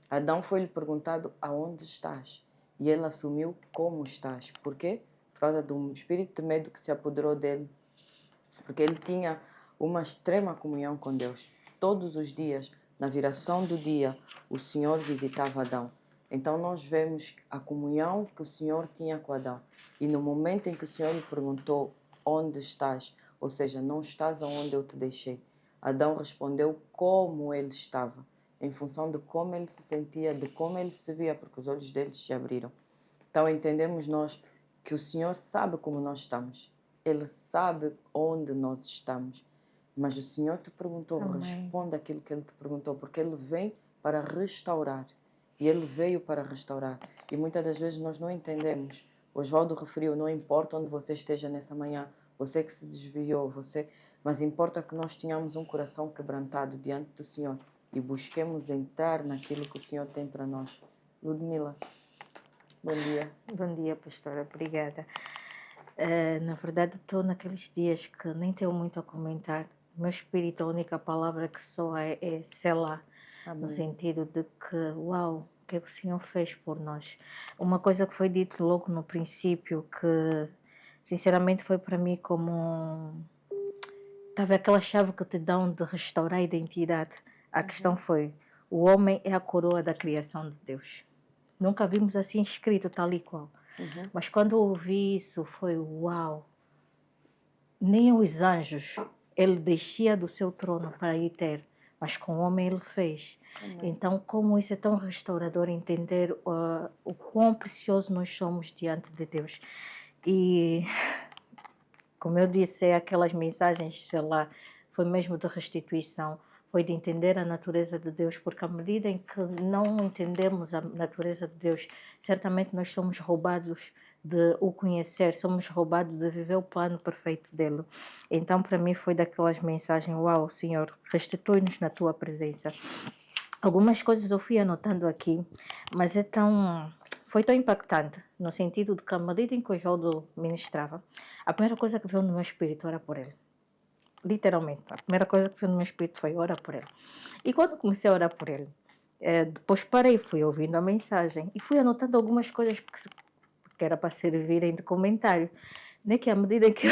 Adão foi-lhe perguntado aonde estás e ele assumiu como estás. Por quê? Por causa do espírito de medo que se apoderou dele, porque ele tinha uma extrema comunhão com Deus. Todos os dias, na viração do dia, o Senhor visitava Adão. Então nós vemos a comunhão que o Senhor tinha com Adão. E no momento em que o Senhor lhe perguntou onde estás, ou seja, não estás aonde eu te deixei, Adão respondeu como ele estava, em função de como ele se sentia, de como ele se via, porque os olhos dele se abriram. Então entendemos nós que o Senhor sabe como nós estamos. Ele sabe onde nós estamos. Mas o Senhor te perguntou, responda aquilo que Ele te perguntou, porque Ele vem para restaurar. E Ele veio para restaurar. E muitas das vezes nós não entendemos. O Osvaldo referiu, não importa onde você esteja nessa manhã, você que se desviou, mas importa que nós tenhamos um coração quebrantado diante do Senhor e busquemos entrar naquilo que o Senhor tem para nós. Ludmila, bom dia. Bom dia, pastora. Obrigada. Na verdade, estou naqueles dias que nem tenho muito a comentar. Meu espírito, a única palavra que soa é Selah, no sentido de que, uau, o que é que o Senhor fez por nós? Uma coisa que foi dito logo no princípio, que sinceramente foi para mim como... Estava aquela chave que te dão de restaurar a identidade. A questão foi, o homem é a coroa da criação de Deus. Nunca vimos assim escrito, tal e qual. Mas quando eu ouvi isso, foi uau. Nem os anjos, ele descia do seu trono para ir ter, mas com o homem ele fez. Então, como isso é tão restaurador, entender o quão precioso nós somos diante de Deus. E, como eu disse, é aquelas mensagens, sei lá, foi mesmo de restituição, foi de entender a natureza de Deus, porque à medida em que não entendemos a natureza de Deus, certamente nós somos roubados de o conhecer, somos roubados de viver o plano perfeito dele. Então, para mim, foi daquelas mensagens, uau, Senhor, restitui-nos na tua presença. Algumas coisas eu fui anotando aqui, mas foi tão impactante, no sentido de que à medida em que o Osvaldo ministrava, a primeira coisa que veio no meu espírito era por ele. Literalmente, a primeira coisa que veio no meu espírito foi orar por ele. E quando comecei a orar por ele, depois parei, fui ouvindo a mensagem e fui anotando algumas coisas que era para servirem de comentário. Nem que à medida que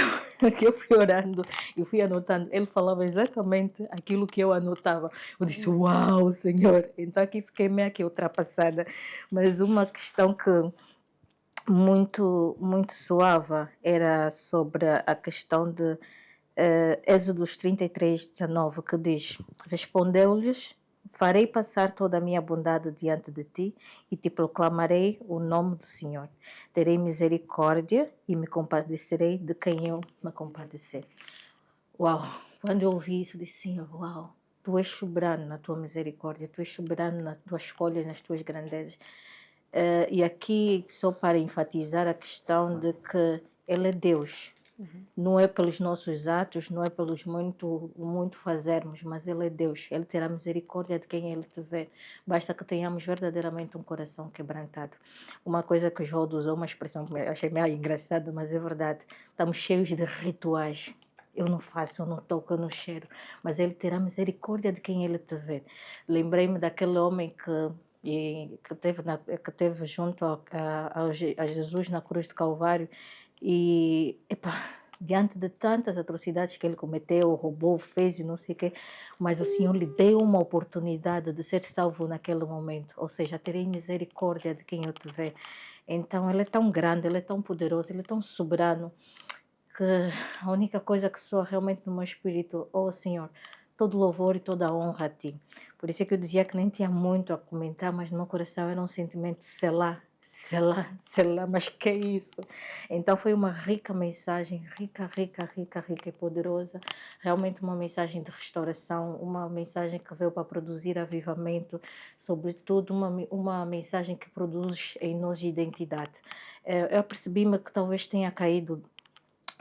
eu fui orando e fui anotando, ele falava exatamente aquilo que eu anotava. Eu disse, uau, Senhor! Então aqui fiquei meio que ultrapassada. Mas uma questão que muito, muito suave era sobre a questão de Êxodos 33:19, que diz, respondeu-lhes, farei passar toda a minha bondade diante de ti e te proclamarei o nome do Senhor. Terei misericórdia e me compadecerei de quem eu me compadecer. Uau! Quando eu ouvi isso, disse, Senhor, uau! Tu és soberano na tua misericórdia, tu és soberano nas tuas escolhas, nas tuas grandezas. E aqui, só para enfatizar a questão de que Ele é Deus. Não é pelos nossos atos, não é pelos muito fazermos, mas Ele é Deus. Ele terá misericórdia de quem Ele tiver. Basta que tenhamos verdadeiramente um coração quebrantado. Uma coisa que o João usou, uma expressão que eu achei meio engraçada, mas é verdade. Estamos cheios de rituais. Eu não faço, eu não toco, eu não cheiro. Mas Ele terá misericórdia de quem Ele tiver. Lembrei-me daquele homem que teve junto a Jesus na cruz do Calvário. E, diante de tantas atrocidades que ele cometeu, roubou, fez e não sei o quê, mas o Senhor lhe deu uma oportunidade de ser salvo naquele momento. Ou seja, terei misericórdia de quem eu tiver. Então, Ele é tão grande, Ele é tão poderoso, Ele é tão soberano, que a única coisa que soa realmente no meu espírito, Senhor, todo louvor e toda honra a Ti. Por isso é que eu dizia que nem tinha muito a comentar, mas no meu coração era um sentimento, Selah, mas que é isso? Então foi uma rica mensagem, rica e poderosa, realmente uma mensagem de restauração, uma mensagem que veio para produzir avivamento, sobretudo uma mensagem que produz em nós identidade. Eu percebi-me que talvez tenha caído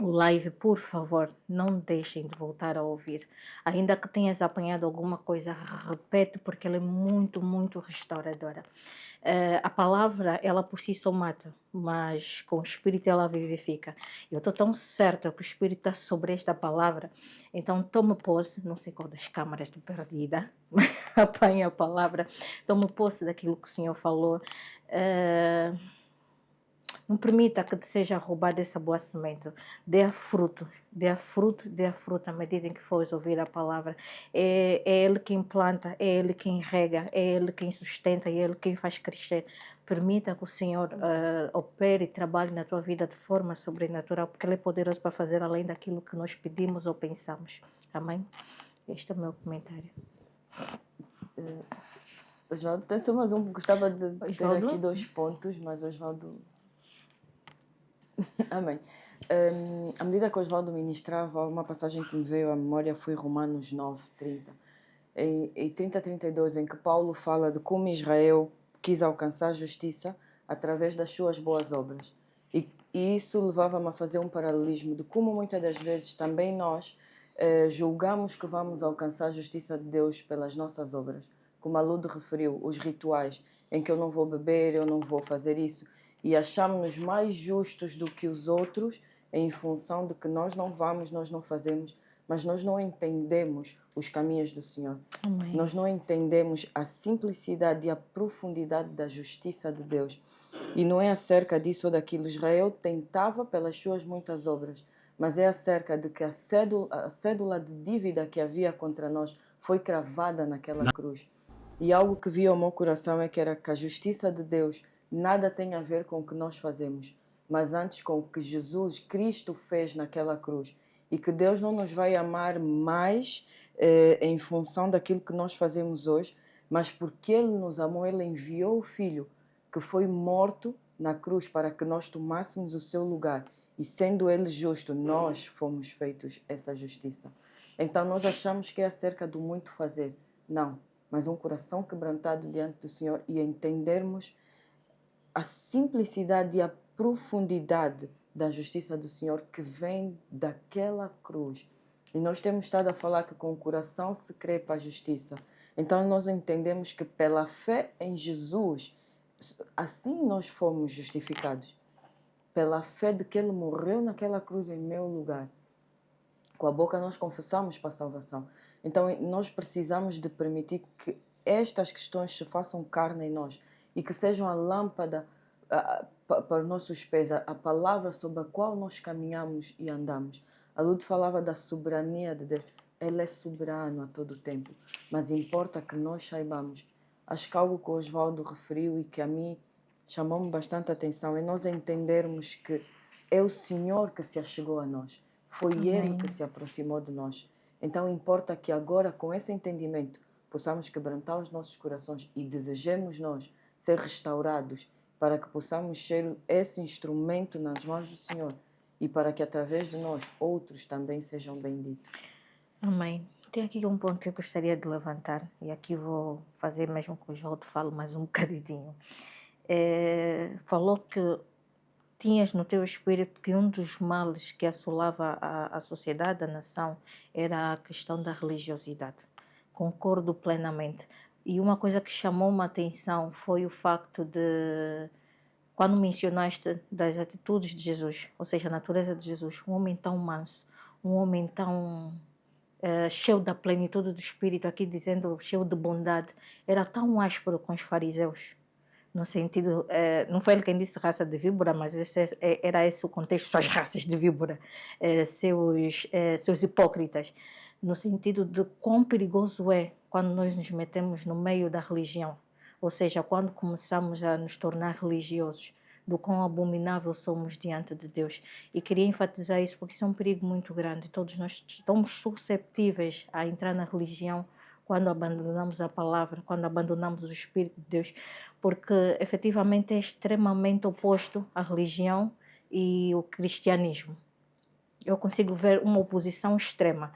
o live, por favor, não deixem de voltar a ouvir. Ainda que tenhas apanhado alguma coisa, repete, porque ela é muito, muito restauradora. A palavra, ela por si só mata, mas com o Espírito ela vivifica. Eu estou tão certa que o Espírito está sobre esta palavra, então tome posse, não sei qual das câmaras estou perdida, apanhe a palavra, tome posse daquilo que o Senhor falou. Não permita que te seja roubada essa boa semente. Dê a fruto, dê a fruto, dê a fruto à medida em que fores ouvir a palavra. É Ele quem planta, é Ele quem rega, é Ele quem sustenta, é Ele quem faz crescer. Permita que o Senhor opere e trabalhe na tua vida de forma sobrenatural, porque Ele é poderoso para fazer além daquilo que nós pedimos ou pensamos. Amém? Este é o meu comentário. Osvaldo, tem só mais um. Gostava de ter Osvaldo? aqui 2 pontos, mas Osvaldo... Amém. À medida que o Osvaldo ministrava, uma passagem que me veio à memória foi Romanos 9:30. Em 30:32, em que Paulo fala de como Israel quis alcançar justiça através das suas boas obras. E isso levava-me a fazer um paralelismo de como muitas das vezes também nós julgamos que vamos alcançar a justiça de Deus pelas nossas obras. Como a Lude referiu, os rituais, em que eu não vou beber, eu não vou fazer isso. E achamos-nos mais justos do que os outros em função de que nós não vamos, nós não fazemos, mas nós não entendemos os caminhos do Senhor. Amém. Nós não entendemos a simplicidade e a profundidade da justiça de Deus. E não é acerca disso ou daquilo. Israel tentava pelas suas muitas obras, mas é acerca de que a cédula de dívida que havia contra nós foi cravada naquela cruz. E algo que via ao meu coração é que era que a justiça de Deus nada tem a ver com o que nós fazemos, mas antes com o que Jesus Cristo fez naquela cruz. E que Deus não nos vai amar mais em função daquilo que nós fazemos hoje, mas porque Ele nos amou, Ele enviou o Filho que foi morto na cruz para que nós tomássemos o seu lugar. E sendo Ele justo, nós fomos feitos essa justiça. Então nós achamos que é acerca do muito fazer. Não, mas um coração quebrantado diante do Senhor e entendermos a simplicidade e a profundidade da justiça do Senhor que vem daquela cruz. E nós temos estado a falar que com o coração se crê para a justiça. Então nós entendemos que pela fé em Jesus, assim nós fomos justificados. Pela fé de que Ele morreu naquela cruz em meu lugar. Com a boca nós confessamos para a salvação. Então nós precisamos de permitir que estas questões se façam carne em nós e que sejam a lâmpada para os nossos pés, a palavra sobre a qual nós caminhamos e andamos. A Lud falava da soberania de Deus. Ele é soberano a todo o tempo, mas importa que nós saibamos. Acho que algo que o Osvaldo referiu e que a mim chamou-me bastante a atenção é nós entendermos que é o Senhor que se achegou a nós. Foi Amém. Ele que se aproximou de nós. Então importa que agora, com esse entendimento, possamos quebrantar os nossos corações e desejemos nós ser restaurados para que possamos ser esse instrumento nas mãos do Senhor e para que através de nós outros também sejam benditos. Amém. Tem aqui um ponto que eu gostaria de levantar e aqui vou fazer mesmo que o Osvaldo fale mais um bocadinho. Falou que tinhas no teu espírito que um dos males que assolava a sociedade, a nação, era a questão da religiosidade. Concordo plenamente. E uma coisa que chamou-me a atenção foi o facto de, quando mencionaste das atitudes de Jesus, ou seja, a natureza de Jesus, um homem tão manso, um homem tão cheio da plenitude do Espírito, aqui dizendo cheio de bondade, era tão áspero com os fariseus. No sentido, não foi ele quem disse raça de víbora, mas era esse o contexto, as raças de víbora, seus hipócritas, no sentido de quão perigoso é quando nós nos metemos no meio da religião, ou seja, quando começamos a nos tornar religiosos, do quão abominável somos diante de Deus. E queria enfatizar isso porque isso é um perigo muito grande. Todos nós estamos susceptíveis a entrar na religião quando abandonamos a palavra, quando abandonamos o Espírito de Deus, porque efetivamente é extremamente oposto à religião e o cristianismo. Eu consigo ver uma oposição extrema,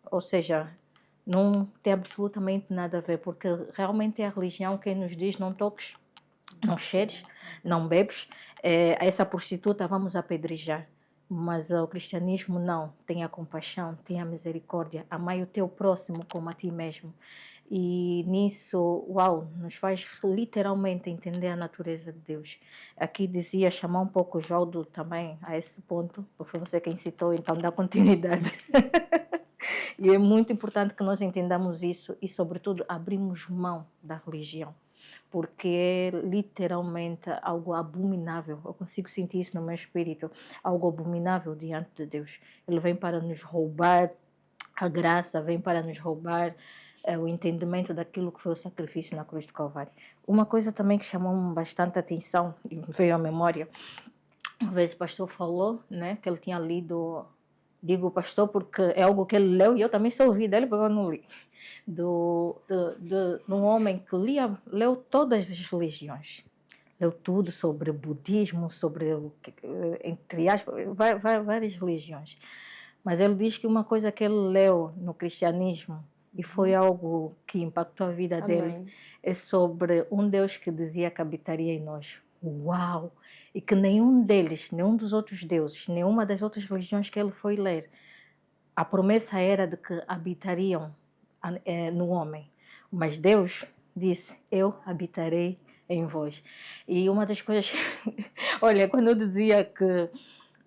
ou seja, não tem absolutamente nada a ver, porque realmente é a religião quem nos diz não toques, não cheires, não bebes, essa prostituta vamos apedrejar. Mas o cristianismo não, tem a compaixão, tem a misericórdia, amai o teu próximo como a ti mesmo. E nisso, nos faz literalmente entender a natureza de Deus. Aqui dizia, chamar um pouco o Osvaldo também a esse ponto, porque foi você quem citou, então dá continuidade. E é muito importante que nós entendamos isso e, sobretudo, abrimos mão da religião. porque é literalmente algo abominável. Eu consigo sentir isso no meu espírito, algo abominável diante de Deus. Ele vem para nos roubar a graça, vem para nos roubar o entendimento daquilo que foi o sacrifício na cruz do Calvário. Uma coisa também que chamou-me bastante atenção e me veio à memória, uma vez o pastor falou, né, que ele tinha lido, digo pastor porque é algo que ele leu e eu também só ouvi dele porque eu não li, de um homem que leu todas as religiões, leu tudo sobre budismo, sobre, entre aspas, várias religiões. Mas ele diz que uma coisa que ele leu no cristianismo, e foi algo que impactou a vida dele, é sobre um Deus que dizia que habitaria em nós. Uau! E que nenhum deles, nenhum dos outros deuses, nenhuma das outras religiões que ele foi ler, a promessa era de que habitariam no homem. Mas Deus disse, eu habitarei em vós. E uma das coisas... Olha, quando eu dizia que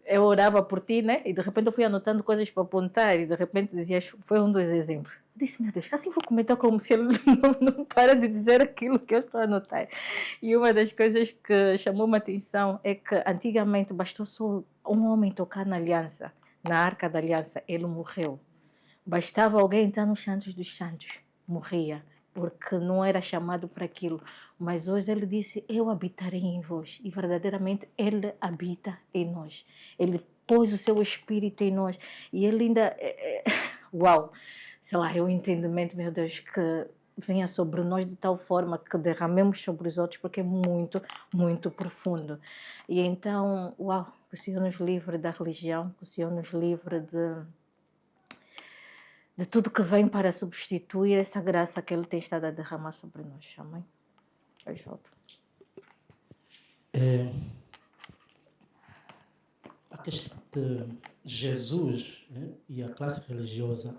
eu orava por ti, né? E de repente eu fui anotando coisas para apontar e de repente dizias, foi um dos exemplos. Eu disse, meu Deus, assim vou comentar como se ele não para de dizer aquilo que eu estou a anotar. E uma das coisas que chamou-me a atenção é que antigamente bastou só um homem tocar na aliança, na arca da aliança, ele morreu. Bastava alguém entrar nos santos dos santos, morria, porque não era chamado para aquilo. Mas hoje ele disse, eu habitarei em vós. E verdadeiramente ele habita em nós. Ele pôs o seu espírito em nós. E ele ainda... Uau! Sei lá, é o entendimento, meu Deus, que venha sobre nós de tal forma que derramemos sobre os outros, porque é muito, muito profundo. E então, uau, que o Senhor nos livre da religião, que o Senhor nos livre de tudo que vem para substituir essa graça que Ele tem estado a derramar sobre nós. Amém? Eu volto. A questão de Jesus, né, e a classe religiosa,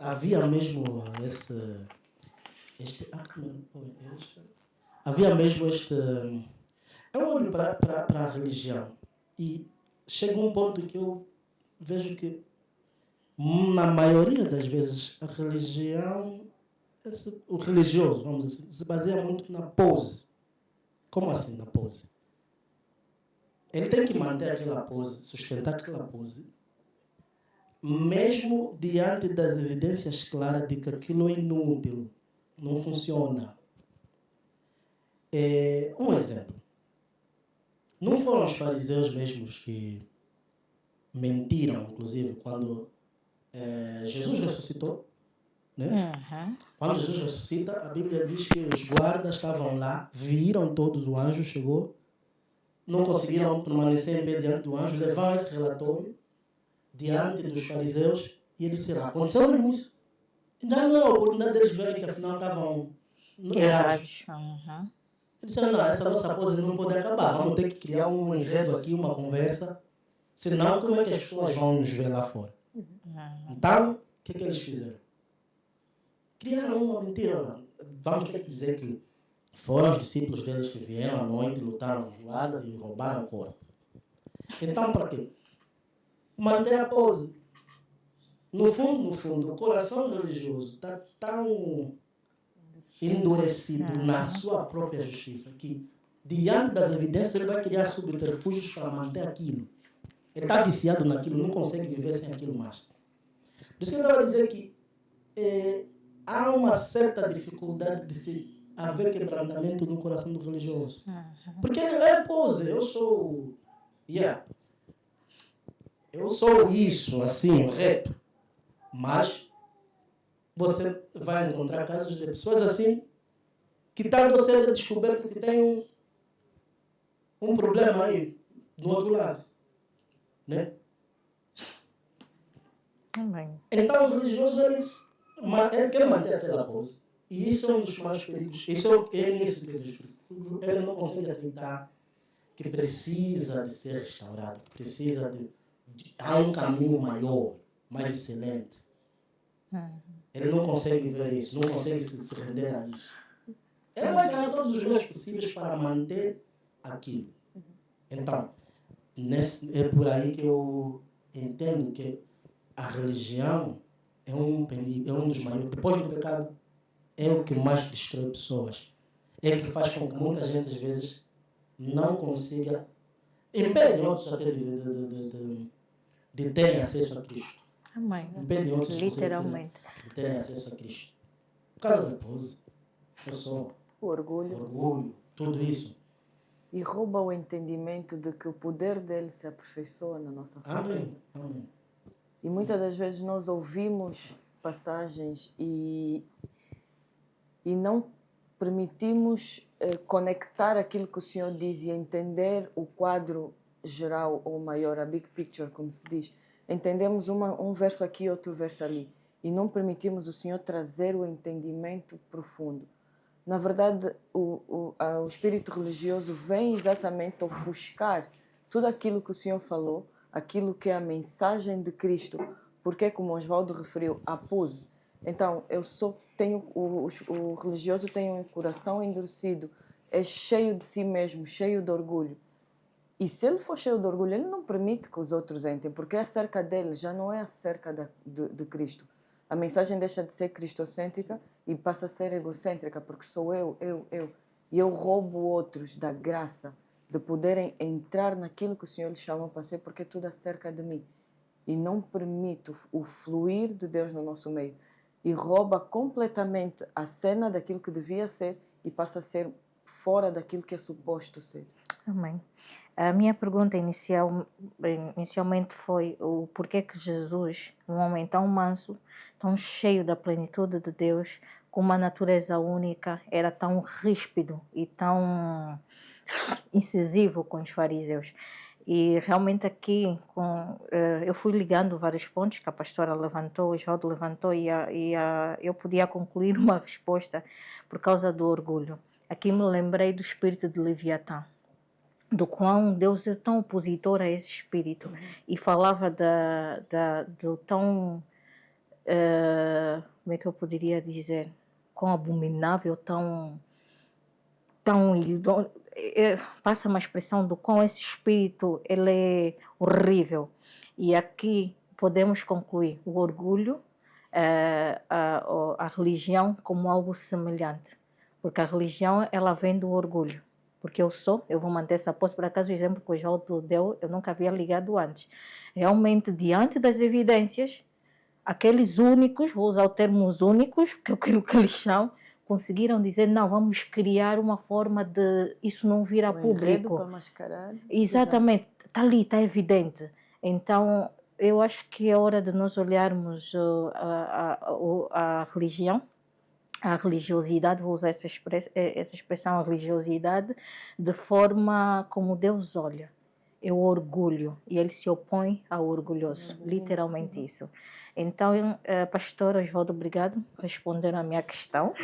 havia mesmo havia mesmo eu olho para a religião e chega um ponto que eu vejo que na maioria das vezes a religião, o religioso, vamos dizer, se baseia muito na pose. Como assim na pose? Ele tem que manter aquela pose, sustentar aquela pose, mesmo diante das evidências claras de que aquilo é inútil, não funciona. Um exemplo. Não foram os fariseus mesmos que mentiram, inclusive, quando Jesus ressuscitou? Né? Uhum. Quando Jesus ressuscita, a Bíblia diz que os guardas estavam lá, viram todos, o anjo chegou, não conseguiram permanecer em pé diante do anjo, levaram esse relatório diante dos fariseus e eles disseram, aconteceu mesmo isso. Já não era a oportunidade deles verem que afinal estavam errados. Uhum. Eles disseram, não, essa nossa pose não pode acabar, vamos ter que criar um enredo aqui, uma conversa, senão como é que as pessoas vão nos ver lá fora? Então, o que eles fizeram? Criaram uma mentira lá. Vamos ter que dizer que foram os discípulos deles que vieram à noite, lutaram com os guardas e roubaram o corpo. Então, para quê? Manter a pose. No fundo, o coração religioso está tão endurecido na sua própria justiça que, diante das evidências, ele vai criar subterfúgios para manter aquilo. Ele está viciado naquilo, não consegue viver sem aquilo mais. Por isso que eu estava a dizer que há uma certa dificuldade de se haver quebrantamento no coração do religioso. Porque ele é pose, eu sou isso, assim, reto. Mas você vai encontrar casos de pessoas assim que tarde ou cedo é descoberto que tem um problema aí do outro lado. Né? Então o religioso ele quer manter aquela pose. E isso é um dos maiores perigos. Isso é nisso que eu vejo. Ele não consegue aceitar que precisa de ser restaurado, que precisa há um caminho maior, mais excelente. Ele não consegue ver isso, não consegue se render a isso. Ele vai ganhar todos os meios possíveis para manter aquilo. Então, é por aí que eu entendo que a religião é um dos maiores. Depois do pecado, é o que mais destrói pessoas. É que faz com que muita gente, às vezes, não consiga, impede outros até de terem acesso a Cristo. Amém. Impede outros Literalmente. de terem acesso a Cristo. Por causa da pose, eu sou O orgulho. orgulho, tudo isso. E rouba o entendimento de que o poder dele se aperfeiçoa na nossa vida. Amém. Amém. E muitas das vezes nós ouvimos passagens e não permitimos conectar aquilo que o Senhor diz e entender o quadro geral ou maior, a big picture, como se diz. Entendemos um verso aqui e outro verso ali. E não permitimos o Senhor trazer o entendimento profundo. Na verdade, o espírito religioso vem exatamente ofuscar tudo aquilo que o Senhor falou, aquilo que é a mensagem de Cristo, porque, como o Osvaldo referiu, a pose. Então, o religioso tem um coração endurecido, é cheio de si mesmo, cheio de orgulho. E se ele for cheio de orgulho, ele não permite que os outros entrem, porque acerca dele já não é acerca de Cristo. A mensagem deixa de ser cristocêntrica e passa a ser egocêntrica, porque sou eu. E eu roubo outros da graça de poderem entrar naquilo que o Senhor lhes chama para ser, porque é tudo acerca de mim. E não permito o fluir de Deus no nosso meio. E rouba completamente a cena daquilo que devia ser e passa a ser fora daquilo que é suposto ser. Amém. A minha pergunta inicialmente foi o porquê que Jesus, um homem tão manso, tão cheio da plenitude de Deus, com uma natureza única, era tão ríspido e tão incisivo com os fariseus. E realmente aqui eu fui ligando vários pontos que a pastora levantou, o Osvaldo levantou e eu podia concluir uma resposta por causa do orgulho. Aqui me lembrei do espírito de Leviatã, do quão Deus é tão opositor a esse espírito, e falava do tão, como é que eu poderia dizer, quão abominável, tão passa uma expressão do quão esse espírito ele é horrível. E aqui podemos concluir o orgulho, a religião como algo semelhante, porque a religião ela vem do orgulho. Porque eu vou manter essa posse. Por acaso, o exemplo que o Osvaldo deu, eu nunca havia ligado antes. Realmente, diante das evidências, aqueles únicos, vou usar o termo os únicos, porque é aquilo que eles são, conseguiram dizer, não, vamos criar uma forma de isso não vir a público. Para mascarar. Exatamente, está ali, está evidente. Então, eu acho que é hora de nós olharmos a religião, a religiosidade, vou usar essa expressão, a religiosidade, de forma como Deus olha. É o orgulho, e ele se opõe ao orgulhoso, literalmente isso. Então, pastor Osvaldo, obrigado por responder a minha questão.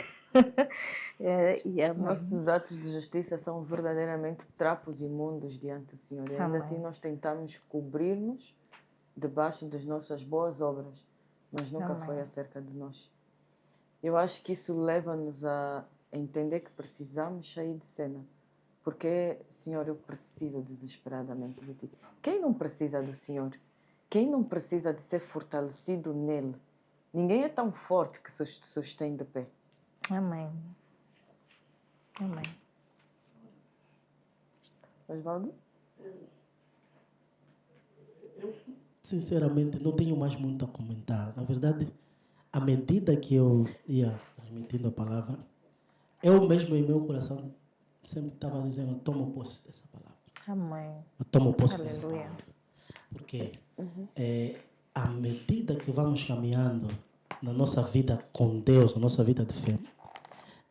Nossos atos de justiça são verdadeiramente trapos imundos diante do Senhor. E ainda assim nós tentamos cobrir-nos debaixo das nossas boas obras, mas nunca foi acerca de nós. Eu acho que isso leva-nos a entender que precisamos sair de cena. Porque, Senhor, eu preciso desesperadamente de Ti. Quem não precisa do Senhor? Quem não precisa de ser fortalecido nele? Ninguém é tão forte que se sustém de pé. Amém. Amém. Osvaldo? Eu, sinceramente, não tenho mais muito a comentar. Na verdade, à medida que eu ia transmitindo a palavra, eu mesmo em meu coração sempre estava dizendo, tomo posse dessa palavra. Amém. Eu tomo posse dessa palavra. Porque à medida que vamos caminhando na nossa vida com Deus, na nossa vida de fé,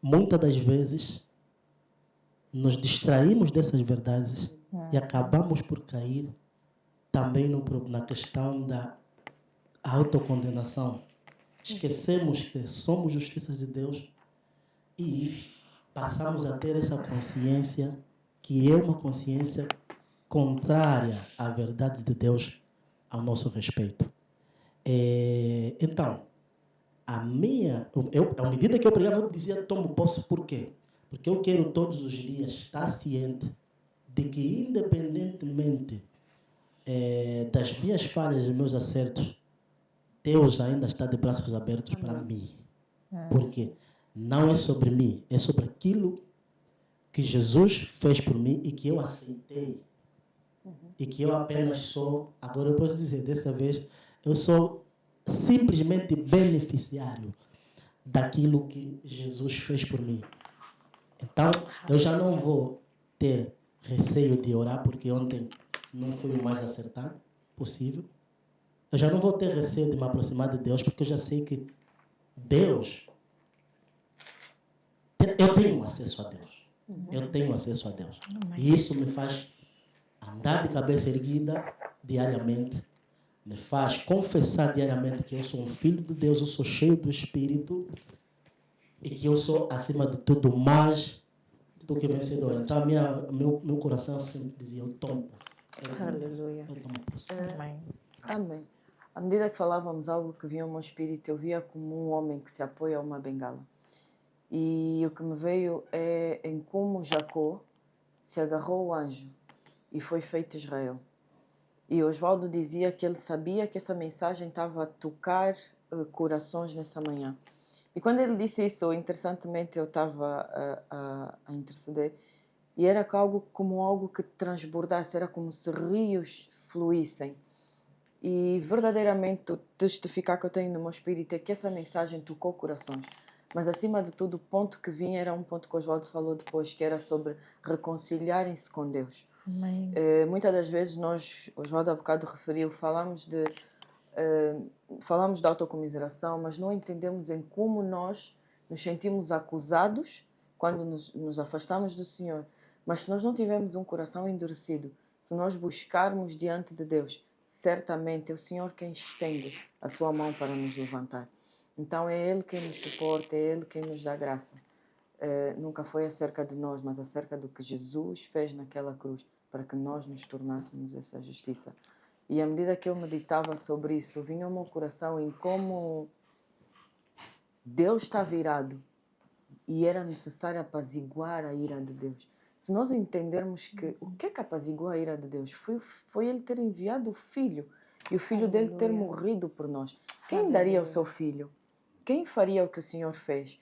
muitas das vezes nos distraímos dessas verdades e acabamos por cair também na questão da autocondenação. Esquecemos que somos justiça de Deus e passamos a ter essa consciência que é uma consciência contrária à verdade de Deus ao nosso respeito. Então, à medida que eu pregava, eu dizia, tomo posse, por quê? Porque eu quero todos os dias estar ciente de que, independentemente das minhas falhas e meus acertos, Deus ainda está de braços abertos para mim. Porque não é sobre mim, é sobre aquilo que Jesus fez por mim e que eu aceitei. E que eu apenas sou, agora eu posso dizer, dessa vez, eu sou simplesmente beneficiário daquilo que Jesus fez por mim. Então, eu já não vou ter receio de orar, porque ontem não fui o mais acertado possível. Eu já não vou ter receio de me aproximar de Deus, porque eu já sei que Deus, eu tenho acesso a Deus. Eu tenho acesso a Deus. E isso me faz andar de cabeça erguida diariamente, me faz confessar diariamente que eu sou um filho de Deus, eu sou cheio do Espírito e que eu sou, acima de tudo, mais do que vencedor. Então, meu coração sempre dizia, eu tomo posse. Aleluia. Eu tomo posse. Amém. Amém. À medida que falávamos algo que vinha ao meu espírito, eu via como um homem que se apoia a uma bengala. E o que me veio é em como Jacó se agarrou ao anjo e foi feito Israel. E Osvaldo dizia que ele sabia que essa mensagem estava a tocar corações nessa manhã. E quando ele disse isso, interessantemente eu estava a interceder, e era como algo que transbordasse, era como se rios fluíssem. E verdadeiramente o testificar que eu tenho no meu espírito é que essa mensagem tocou corações. Mas acima de tudo, o ponto que vinha era um ponto que o Osvaldo falou depois, que era sobre reconciliarem-se com Deus. Amém. Muitas das vezes nós, o Osvaldo há bocado referiu, falamos de autocomiseração, mas não entendemos em como nós nos sentimos acusados quando nos afastamos do Senhor. Mas se nós não tivermos um coração endurecido, se nós buscarmos diante de Deus, certamente é o Senhor quem estende a sua mão para nos levantar. Então é Ele quem nos suporta, é Ele quem nos dá graça. Nunca foi acerca de nós, mas acerca do que Jesus fez naquela cruz para que nós nos tornássemos essa justiça. E à medida que eu meditava sobre isso, vinha ao meu coração em como Deus está virado e era necessário apaziguar a ira de Deus. Se nós entendermos que o que é que apaziguou a ira de Deus? Foi Ele ter enviado o Filho e o Filho dele ter morrido por nós. Quem daria o seu Filho? Quem faria o que o Senhor fez?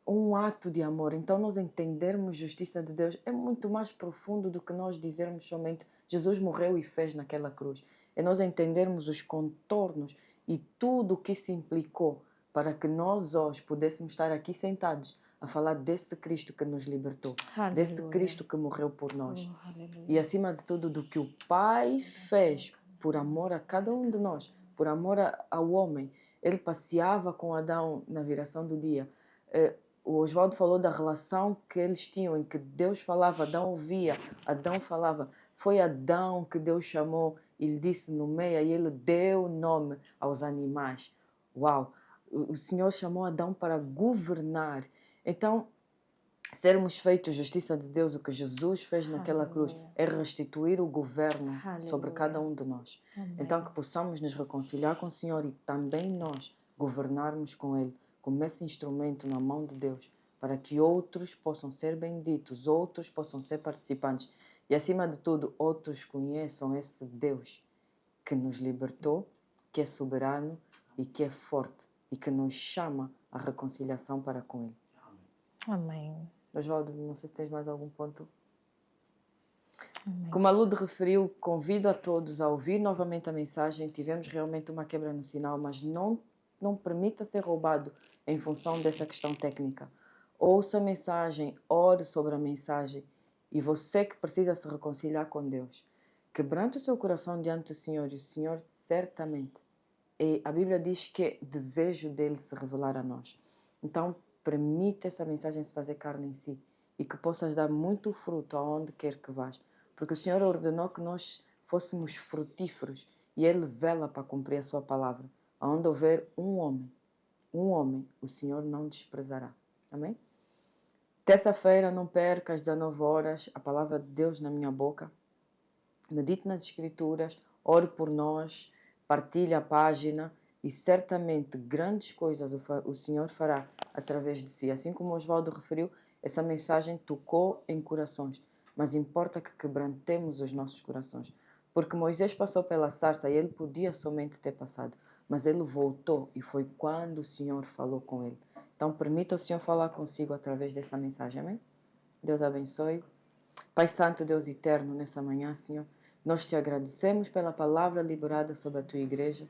Um ato de amor. Então nós entendermos justiça de Deus é muito mais profundo do que nós dizermos somente Jesus morreu e fez naquela cruz. É nós entendermos os contornos e tudo o que se implicou para que nós hoje pudéssemos estar aqui sentados a falar desse Cristo que nos libertou, desse Cristo que morreu por nós. E acima de tudo do que o Pai fez por amor a cada um de nós, por amor ao homem. Ele passeava com Adão na viração do dia. O Osvaldo falou da relação que eles tinham, em que Deus falava, Adão ouvia, Adão falava. Foi Adão que Deus chamou e lhe disse nomeia, e ele deu nome aos animais. Uau! O Senhor chamou Adão para governar. Então, sermos feitos justiça de Deus, o que Jesus fez naquela cruz, é restituir o governo sobre cada um de nós. Amém. Então, que possamos nos reconciliar com o Senhor e também nós governarmos com Ele, como esse instrumento na mão de Deus, para que outros possam ser benditos, outros possam ser participantes e, acima de tudo, outros conheçam esse Deus que nos libertou, que é soberano e que é forte e que nos chama à reconciliação para com Ele. Amém. Osvaldo, não sei se tens mais algum ponto. Amém. Como a Lude referiu, convido a todos a ouvir novamente a mensagem. Tivemos realmente uma quebra no sinal, mas não permita ser roubado em função dessa questão técnica. Ouça a mensagem, ore sobre a mensagem e você que precisa se reconciliar com Deus, quebrante o seu coração diante do Senhor e o Senhor certamente, e a Bíblia diz que é desejo dele se revelar a nós. Então, permita essa mensagem se fazer carne em si e que possas dar muito fruto aonde quer que vás. Porque o Senhor ordenou que nós fôssemos frutíferos e Ele vela para cumprir a sua palavra. Aonde houver um homem, o Senhor não desprezará. Amém? Terça-feira, não perca às 19 horas a palavra de Deus na minha boca. Medite nas Escrituras, ore por nós, partilhe a página e certamente grandes coisas o Senhor fará através de si. Assim como o Osvaldo referiu, essa mensagem tocou em corações, mas importa que quebrantemos os nossos corações. Porque Moisés passou pela sarça e ele podia somente ter passado, mas ele voltou e foi quando o Senhor falou com ele. Então, permita o Senhor falar consigo através dessa mensagem, amém? Deus abençoe. Pai Santo, Deus Eterno, nessa manhã, Senhor, nós te agradecemos pela palavra liberada sobre a tua igreja,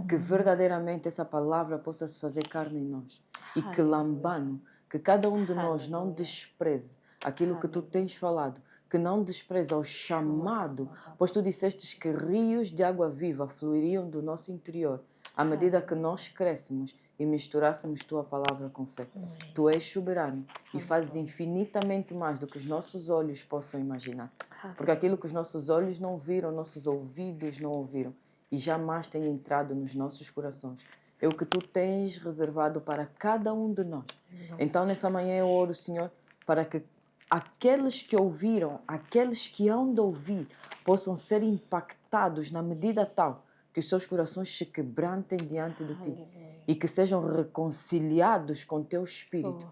que verdadeiramente essa palavra possa se fazer carne em nós e que lambano, que cada um de nós não despreze aquilo que tu tens falado, que não despreze o chamado, pois tu dissestes que rios de água viva fluiriam do nosso interior à medida que nós crescemos e misturássemos tua palavra com fé. Tu és soberano e fazes infinitamente mais do que os nossos olhos possam imaginar. Porque aquilo que os nossos olhos não viram, nossos ouvidos não ouviram e jamais tem entrado nos nossos corações, é o que tu tens reservado para cada um de nós. Então, nessa manhã eu oro, Senhor, para que aqueles que ouviram, aqueles que hão de ouvir, possam ser impactados na medida tal que os seus corações se quebrantem diante de ti e que sejam reconciliados com teu Espírito,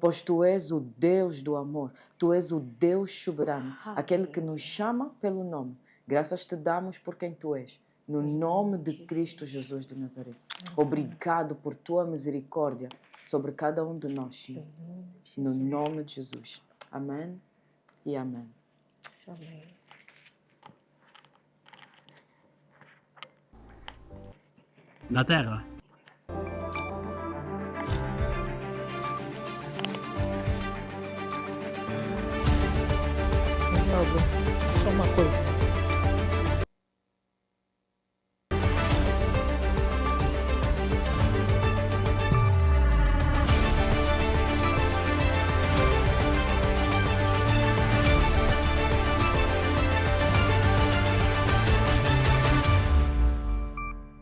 pois tu és o Deus do amor, tu és o Deus soberano, aquele que nos chama pelo nome. Graças te damos por quem tu és, no nome de Cristo Jesus de Nazaré. Obrigado por tua misericórdia sobre cada um de nós, Senhor, no nome de Jesus. Amém e amém. Amém. Na terra. Só uma coisa.